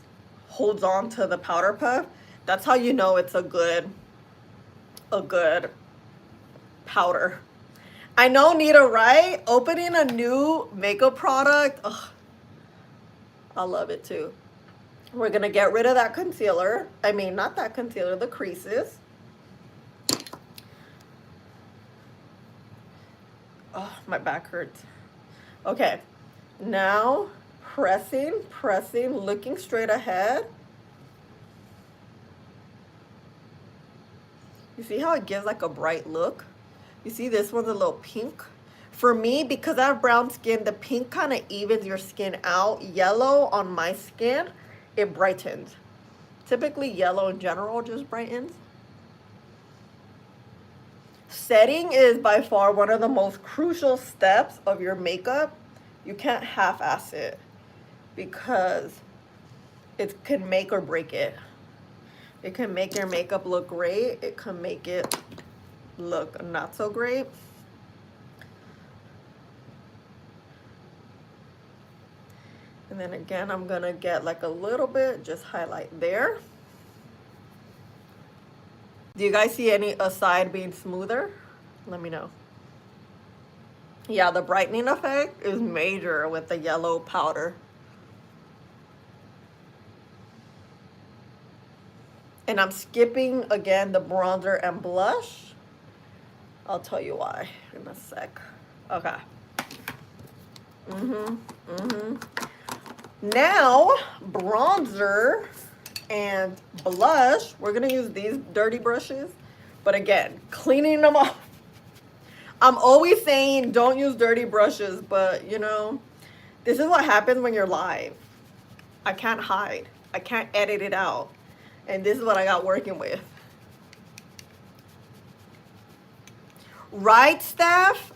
holds on to the powder puff? That's how you know it's a good powder. I know, Nita, right? Opening a new makeup product, ugh, I love it too. We're gonna get rid of that concealer. I mean, not that concealer, the creases. Oh, my back hurts. Okay, now pressing, looking straight ahead. You see how it gives like a bright look? You see this one's a little pink. For me, because I have brown skin, the pink kind of evens your skin out. Yellow on my skin, it brightens. Typically yellow in general just brightens. Setting is by far one of the most crucial steps of your makeup. You can't half-ass it because it can make or break it. It can make your makeup look great. It can make it look not so great. And then again, I'm gonna get like a little bit, just highlight there. Do you guys see any aside being smoother? Let me know. Yeah, the brightening effect is major with the yellow powder. And I'm skipping again the bronzer and blush. I'll tell you why in a sec. Okay. Now, bronzer and blush, we're gonna use these dirty brushes, but again, cleaning them off. I'm always saying don't use dirty brushes, but you know, this is what happens when you're live. I can't hide. I can't edit it out. And this is what I got working with. Right, Steph?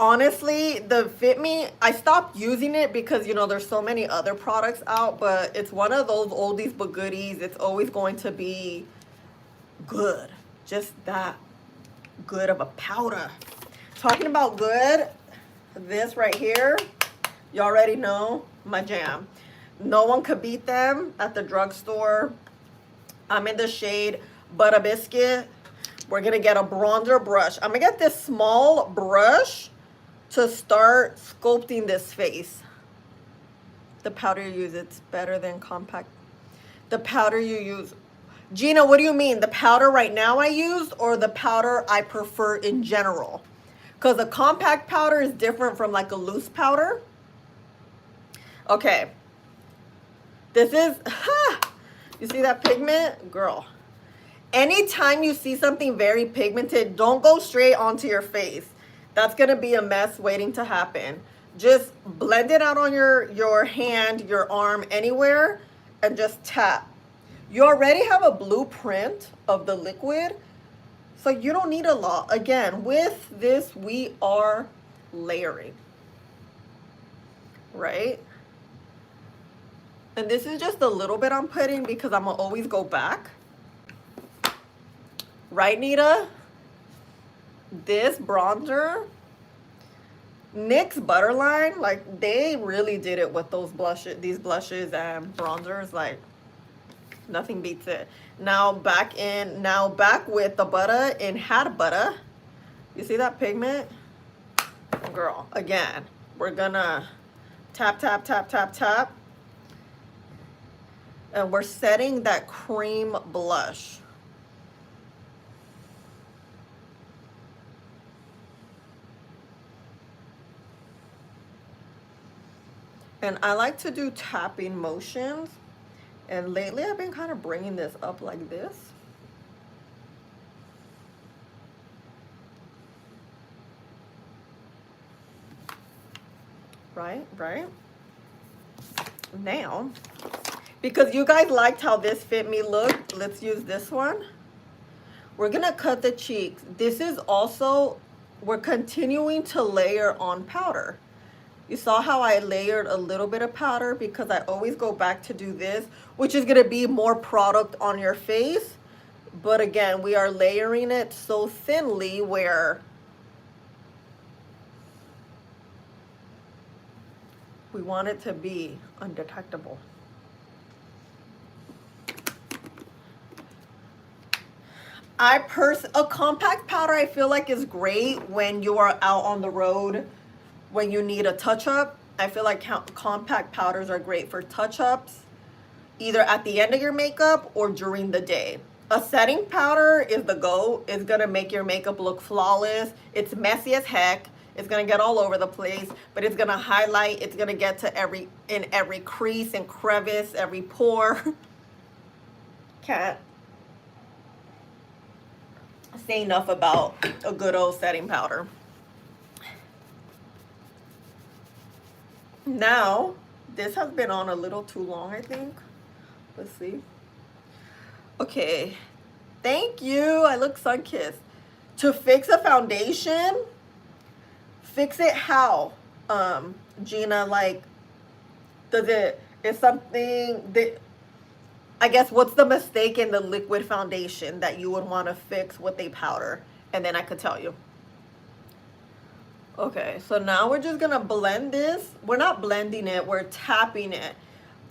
Honestly, the Fit Me, I stopped using it because, you know, there's so many other products out, but it's one of those oldies but goodies. It's always going to be good. Just that good of a powder. Talking about good, this right here, you already know, my jam. No one could beat them at the drugstore. I'm in the shade Butter Biscuit. We're gonna get a bronzer brush. I'm gonna get this small brush to start sculpting this face. The powder you use, it's better than compact. The powder you use. Gina, what do you mean? The powder right now I used or the powder I prefer in general? Because a compact powder is different from like a loose powder. Okay. This is, you see that pigment? Girl. Anytime you see something very pigmented, don't go straight onto your face. That's going to be a mess waiting to happen. Just blend it out on your hand, your arm, anywhere, and just tap. You already have a blueprint of the liquid, so you don't need a lot. Again, with this, we are layering, right? And this is just a little bit I'm putting because I'm going to always go back. Right, Nita? This bronzer, NYX Butterline, like they really did it with those blushes, these blushes and bronzers. Like nothing beats it. Now back with the butter in Had Butter. You see that pigment? Girl, again, we're gonna tap, tap, tap, tap, tap. And we're setting that cream blush. And I like to do tapping motions. And lately I've been kind of bringing this up like this. Right? Now, because you guys liked how this Fit Me looked, let's use this one. We're gonna cut the cheeks. This is also, we're continuing to layer on powder. You saw how I layered a little bit of powder because I always go back to do this, which is gonna be more product on your face. But again, we are layering it so thinly where we want it to be undetectable. A compact powder I feel like is great when you are out on the road, when you need a touch-up. I feel like compact powders are great for touch-ups, either at the end of your makeup or during the day. A setting powder is the go. It's gonna make your makeup look flawless. It's messy as heck. It's gonna get all over the place, but it's gonna highlight. It's gonna get to every crease and crevice, every pore. Can't say enough about a good old setting powder. Now, this has been on a little too long, I think. Let's see. Okay, thank you. I look sun-kissed. To fix a foundation, fix it how? Gina, like, is something that, I guess, what's the mistake in the liquid foundation that you would want to fix with a powder? And then I could tell you. Okay, so now we're just gonna blend this. We're not blending it, we're tapping it.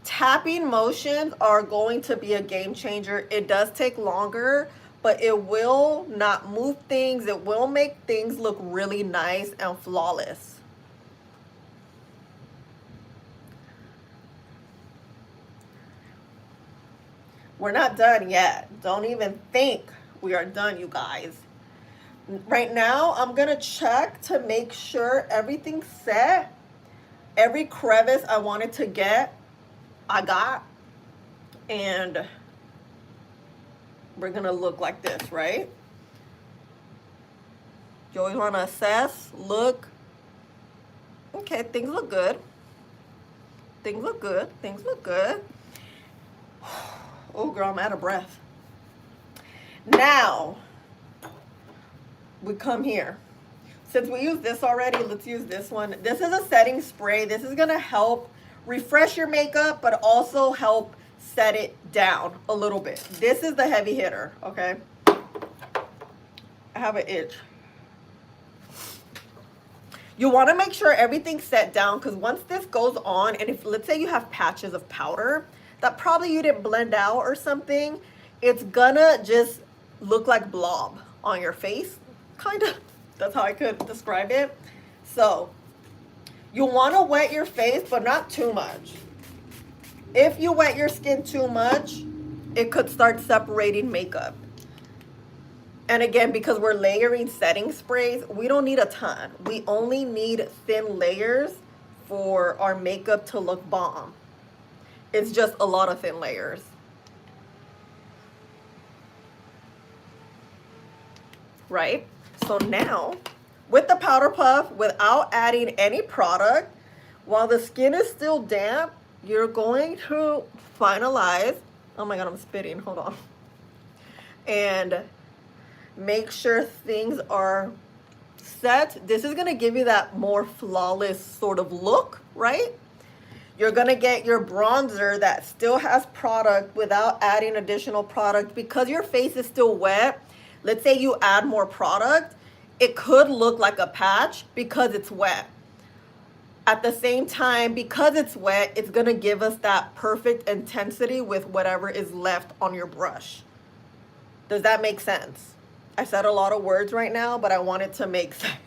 Tapping motions are going to be a game changer. It does take longer, but it will not move things. It will make things look really nice and flawless. We're not done yet. Don't even think we are done, you guys. Right now, I'm gonna check to make sure everything's set. Every crevice I wanted to get, I got. And we're gonna look like this, right? You always wanna assess, look. Okay, things look good. Things look good, things look good. Oh girl, I'm out of breath. Now, we come here. since we used this already, let's use this one. This is a setting spray. This is gonna help refresh your makeup, but also help set it down a little bit. This is the heavy hitter, okay? I have an itch. You want to make sure everything's set down, because once this goes on, and if let's say you have patches of powder that probably you didn't blend out or something, it's gonna just look like blob on your face, kind of. That's how I could describe it. So you want to wet your face, but not too much. If you wet your skin too much, it could start separating makeup. And again, because we're layering setting sprays, we don't need a ton. We only need thin layers for our makeup to look bomb. It's just a lot of thin layers. Right? So now, with the powder puff, without adding any product, while the skin is still damp, you're going to finalize. Oh my God, I'm spitting. Hold on. And make sure things are set. This is going to give you that more flawless sort of look, right? You're going to get your bronzer that still has product without adding additional product, because your face is still wet. Let's say you add more product, it could look like a patch because it's wet. At the same time, because it's wet, it's going to give us that perfect intensity with whatever is left on your brush. Does that make sense? I said a lot of words right now, but I want it to make sense.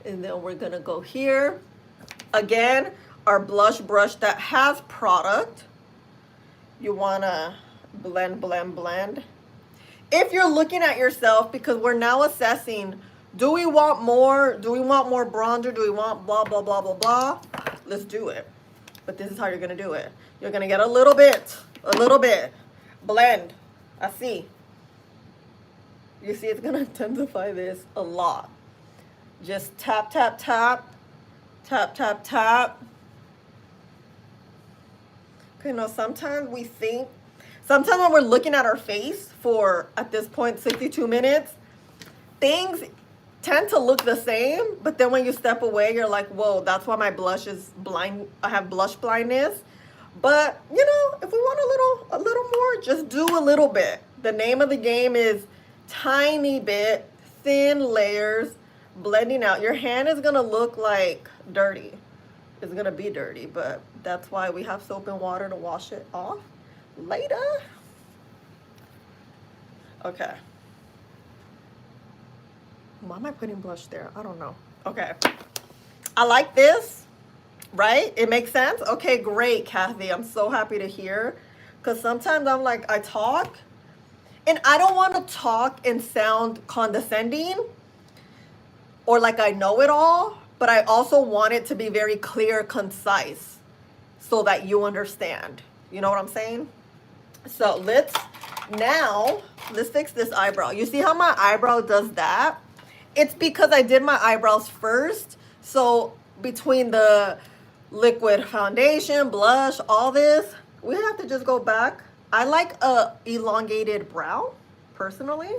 And then we're gonna go here. Again, our blush brush that has product. You wanna blend, blend, blend. If you're looking at yourself, because we're now assessing, do we want more? Do we want more bronzer? Do we want blah, blah, blah, blah, blah? Let's do it. But this is how you're gonna do it. You're gonna get a little bit, blend. I see. You see, it's gonna intensify this a lot. Just tap, tap, tap, tap, tap, tap. Okay, now sometimes we think, sometimes when we're looking at our face for, at this point, 62 minutes, things tend to look the same, but then when you step away, you're like, whoa, that's why my blush is blind. I have blush blindness. But, you know, if we want a little more, just do a little bit. The name of the game is tiny bit, thin layers, blending out. Your hand is gonna look like dirty. It's gonna be dirty, but that's why we have soap and water to wash it off later. Okay. Why am I putting blush there? I don't know. Okay. I like this, right? It makes sense? Okay, great, Kathy. I'm so happy to hear. Because sometimes I'm like, I talk, and I don't want to talk and sound condescending or like I know it all, but I also want it to be very clear, concise, so that you understand. You know what I'm saying? So let's fix this eyebrow. You see how my eyebrow does that? It's because I did my eyebrows first. So between the liquid foundation, blush, all this, we have to just go back. I like a elongated brow, personally.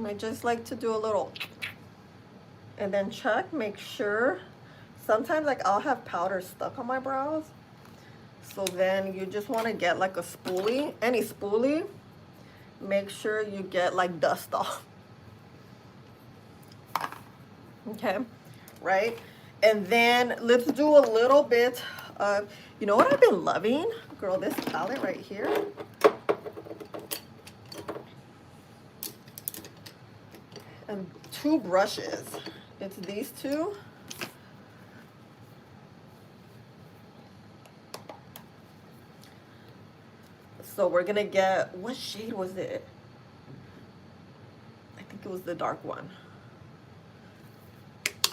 I just like to do a little, and then check, make sure. Sometimes like I'll have powder stuck on my brows. So then you just want to get like a spoolie, any spoolie. Make sure you get like dust off. Okay, right? And then let's do a little bit of, you know what I've been loving? Girl, this palette right here. And two brushes. It's these two. So we're gonna get, what shade was it? I think it was the dark one.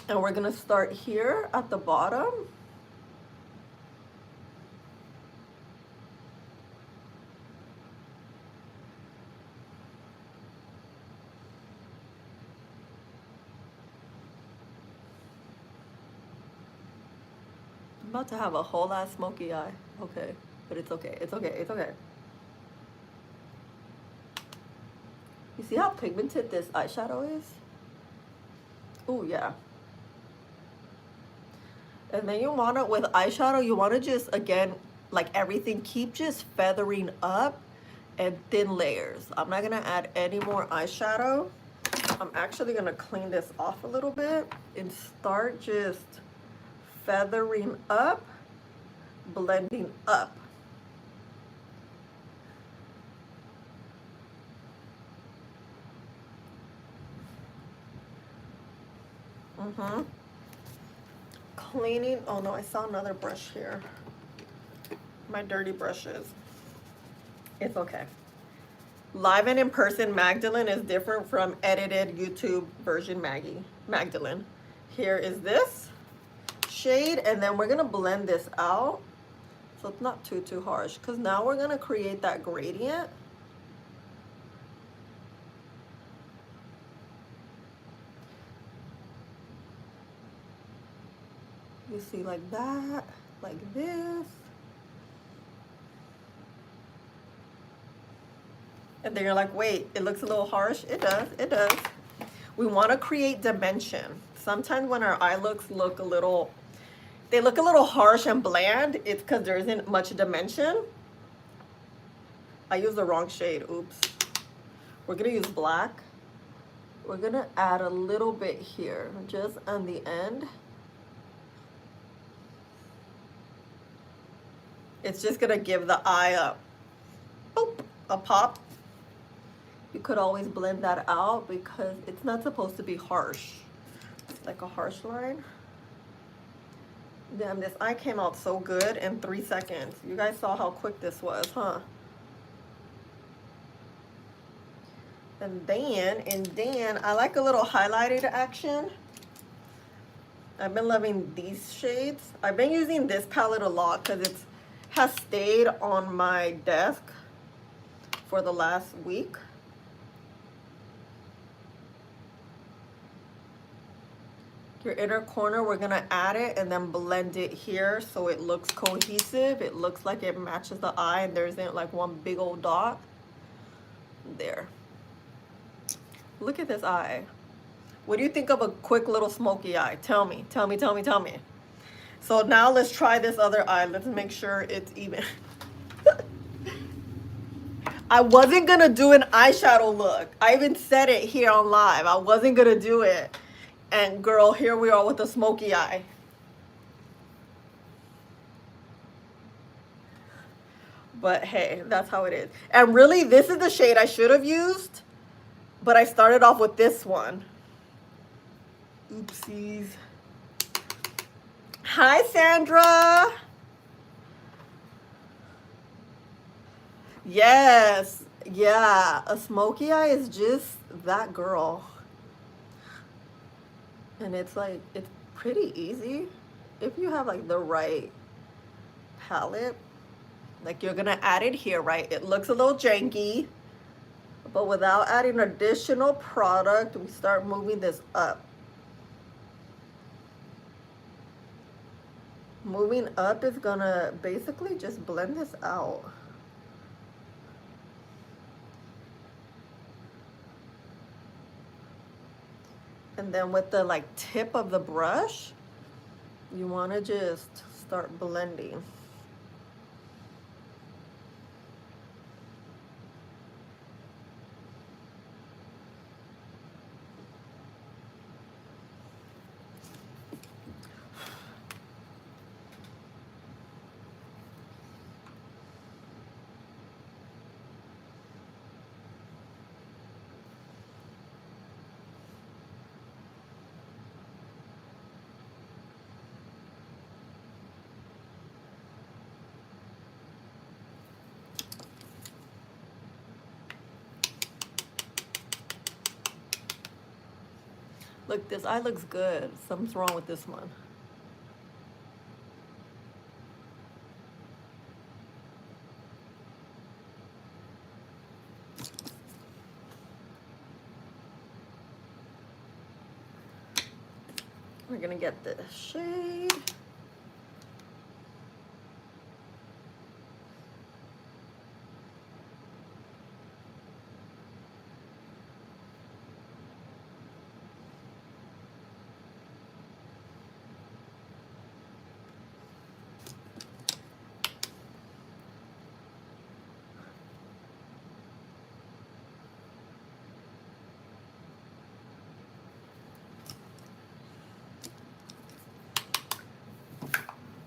And we're gonna start here at the bottom. I'm about to have a whole ass smoky eye. Okay, but it's okay, it's okay, it's okay. You see how pigmented this eyeshadow is? Oh yeah. And then you want to, with eyeshadow, you want to just, again, like everything, keep just feathering up and thin layers. I'm not going to add any more eyeshadow. I'm actually going to clean this off a little bit and start just feathering up, blending up. Cleaning. Oh no, I saw another brush here. My dirty brushes. It's okay. Live and in person Magdalene is different from edited YouTube version Magdalene. Here is this shade, and then we're gonna blend this out so it's not too harsh, because now we're gonna create that gradient. You see, like that, like this. And then you're like, wait, it looks a little harsh. It does, it does. We want to create dimension. Sometimes when our eye looks look a little, they look a little harsh and bland, it's because there isn't much dimension. I used the wrong shade, oops. We're gonna use black. We're gonna add a little bit here, just on the end. It's just gonna give the eye a pop. You could always blend that out because it's not supposed to be harsh, like a harsh line. Damn, this eye came out so good in 3 seconds. You guys saw how quick this was, huh? And then I like a little highlighted action. I've been loving these shades. I've been using this palette a lot because it has stayed on my desk for the last week. Your inner corner, we're gonna add it and then blend it here so it looks cohesive. It looks like it matches the eye and there isn't like one big old dot. There. Look at this eye. What do you think of a quick little smoky eye? Tell me, tell me, tell me, tell me. So now let's try this other eye. Let's make sure it's even. I wasn't gonna do an eyeshadow look. I even said it here on live. I wasn't gonna do it. And girl, here we are with a smoky eye. But hey, that's how it is. And really, this is the shade I should have used, but I started off with this one. Oopsies. Hi, Sandra. Yes, yeah, a smoky eye is just that girl. And it's like, it's pretty easy if you have like the right palette. Like you're gonna add it here, right? It looks a little janky, but without adding additional product, we start moving this up. Moving up is gonna basically just blend this out. And then with the like tip of the brush, you want to just start blending. Look, this eye looks good. Something's wrong with this one. We're gonna get this shade.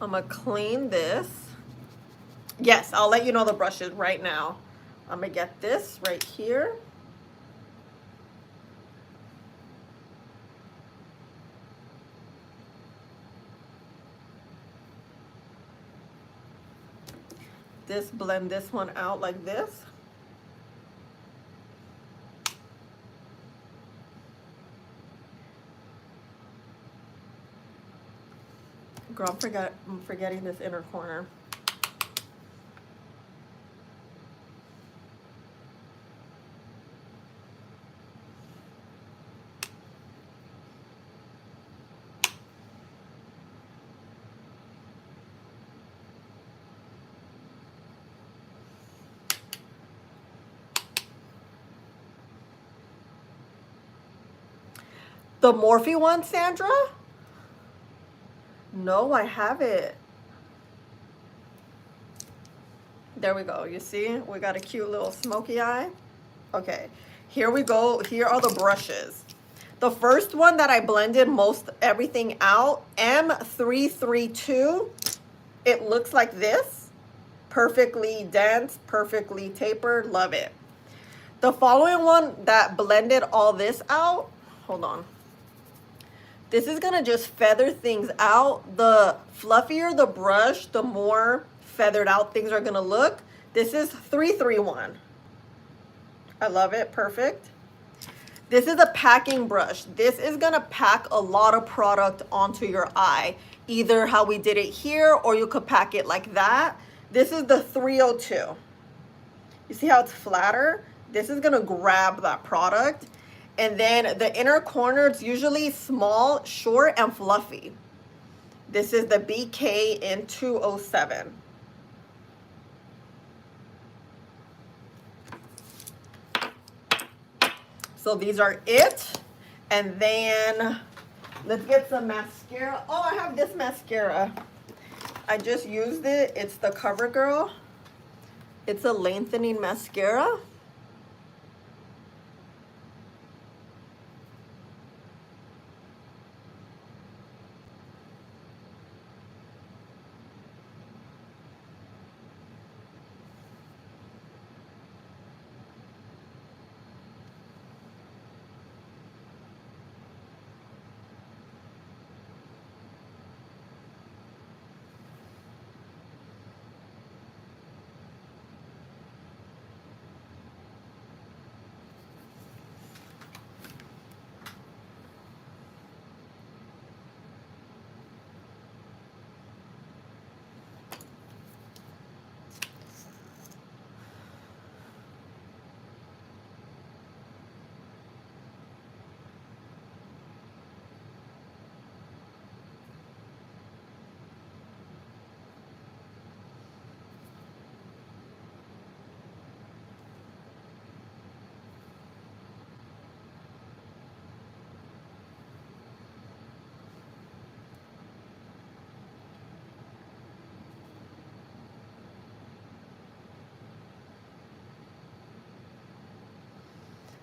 I'm gonna clean this. Yes, I'll let you know the brushes right now. I'm gonna get this right here. Blend this one out like this. Girl, I'm forgetting this inner corner. The Morphe one, Sandra? No, I haven't. There we go. You see? We got a cute little smoky eye. Okay, here we go. Here are the brushes. The first one that I blended most everything out, M332. It looks like this. Perfectly dense, perfectly tapered. Love it. The following one that blended all this out, hold on. This is gonna just feather things out. The fluffier the brush, the more feathered out things are gonna look. This is 331. I love it, perfect. This is a packing brush. This is gonna pack a lot of product onto your eye. Either how we did it here, or you could pack it like that. This is the 302. You see how it's flatter? This is gonna grab that product. And then the inner corner, it's usually small, short, and fluffy. This is the BK in 207. So these are it. And then let's get some mascara. Oh, I have this mascara. I just used it. It's the CoverGirl. It's a lengthening mascara.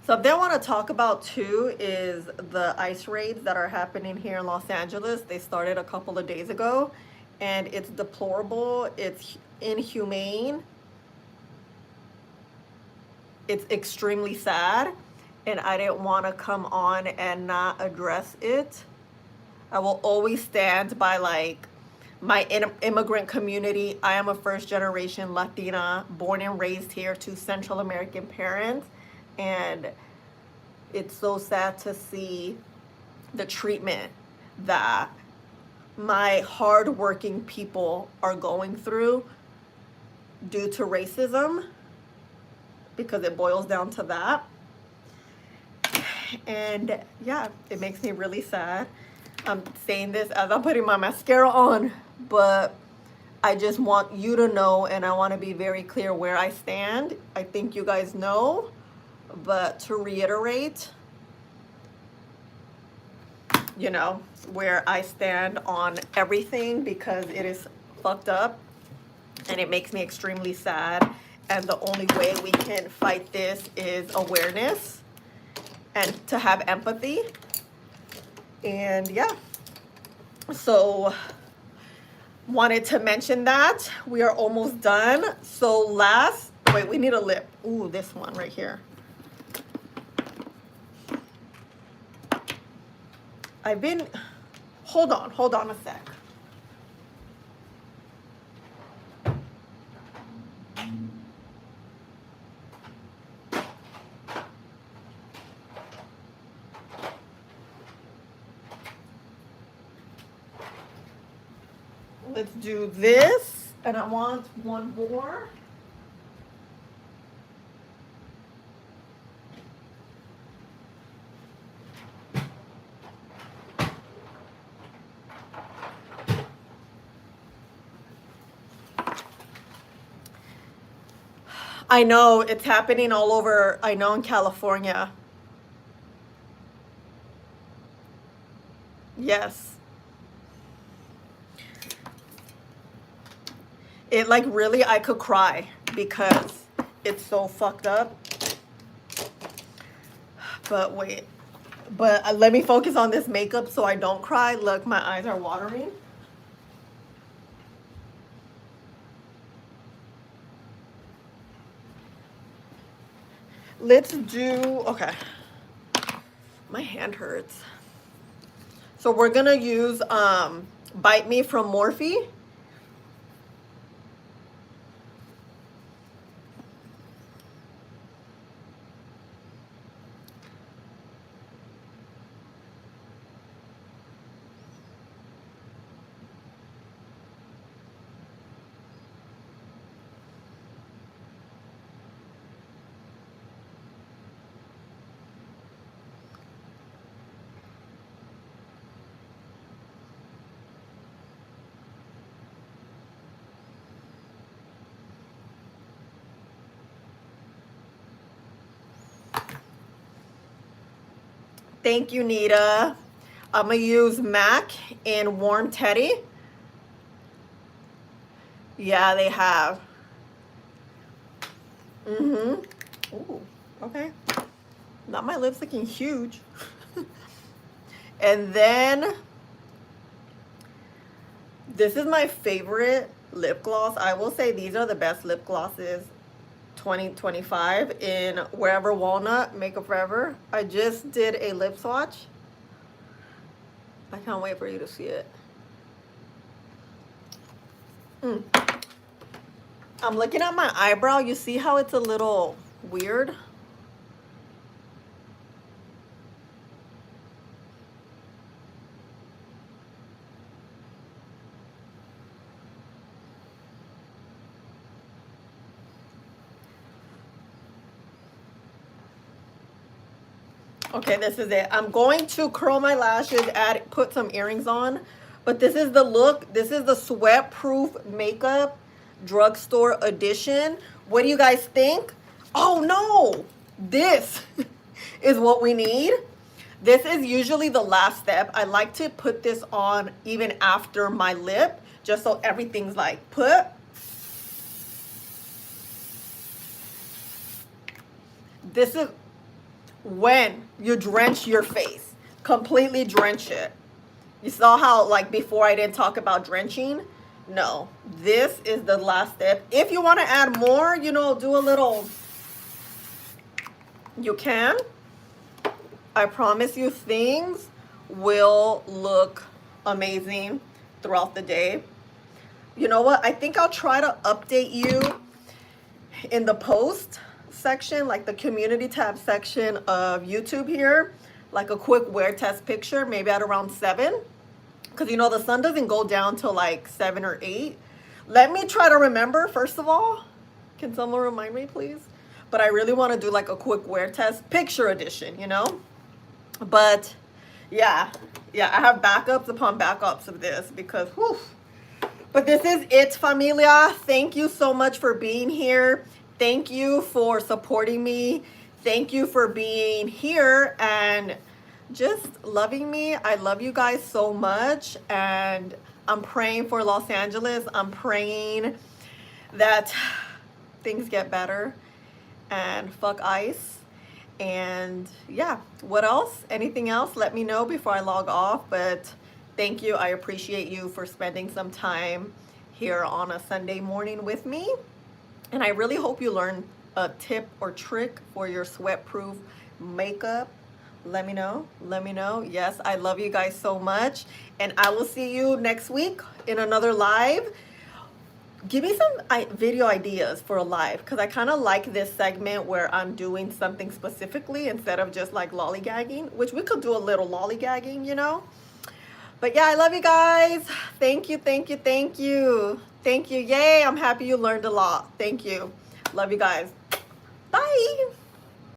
Something I want to talk about too is the ice raids that are happening here in Los Angeles. They started a couple of days ago, and it's deplorable. It's inhumane. It's extremely sad, and I didn't want to come on and not address it. I will always stand by like my immigrant community. I am a first generation Latina, born and raised here to Central American parents. And it's so sad to see the treatment that my hardworking people are going through due to racism, because it boils down to that. And yeah, it makes me really sad. I'm saying this as I'm putting my mascara on, but I just want you to know, and I want to be very clear where I stand. I think you guys know. But to reiterate, you know, where I stand on everything, because it is fucked up and it makes me extremely sad. And the only way we can fight this is awareness and to have empathy. And yeah, so Wanted to mention that we are almost done. So wait, we need a lip. Ooh, this one right here. Hold on a sec. Let's do this, and I want one more. I know it's happening all over. I know in California. Yes. It like really, I could cry because it's so fucked up. But wait. But let me focus on this makeup so I don't cry. Look, my eyes are watering. Let's do, okay. My hand hurts. So we're gonna use Bite Me from Morphe. Thank you, Nita. I'm gonna use MAC in Warm Teddy. Yeah, they have. Mm-hmm. Ooh, okay. Not my lips looking huge. And then this is my favorite lip gloss. I will say these are the best lip glosses 2025 in Wherever Walnut Makeup Forever. I just did a lip swatch. I can't wait for you to see it. I'm looking at my eyebrow. You see how it's a little weird? Okay, this is it. I'm going to curl my lashes, put some earrings on. But this is the look. This is the Sweat Proof Makeup Drugstore Edition. What do you guys think? Oh no! This is what we need. This is usually the last step. I like to put this on even after my lip, just so everything's like put. This is when you drench your face. Completely drench it. You saw how like before I didn't talk about drenching? No, this is the last step. If you want to add more, you know, do a little, you can. I promise you things will look amazing throughout the day. You know what? I think I'll try to update you in the post section, like the community tab section of YouTube here, like a quick wear test picture, maybe at around 7. Because, you know, the sun doesn't go down till like 7 or 8. Let me try to remember, first of all. Can someone remind me, please? But I really want to do like a quick wear test picture edition, you know? But, yeah, I have backups upon backups of this because, whew. But this is it, familia. Thank you so much for being here. Thank you for supporting me. Thank you for being here and just loving me. I love you guys so much, and I'm praying for Los Angeles. I'm praying that things get better and fuck ice. And yeah, what else? Anything else? Let me know before I log off. But Thank you. I appreciate you for spending some time here on a Sunday morning with me. And I really hope you learned a tip or trick for your sweat-proof makeup. Let me know. Let me know. Yes, I love you guys so much. And I will see you next week in another live. Give me some video ideas for a live, because I kind of like this segment where I'm doing something specifically instead of just like lollygagging, which we could do a little lollygagging, you know. But yeah, I love you guys. Thank you, thank you, thank you. Thank you. Yay, I'm happy you learned a lot. Thank you. Love you guys. Bye.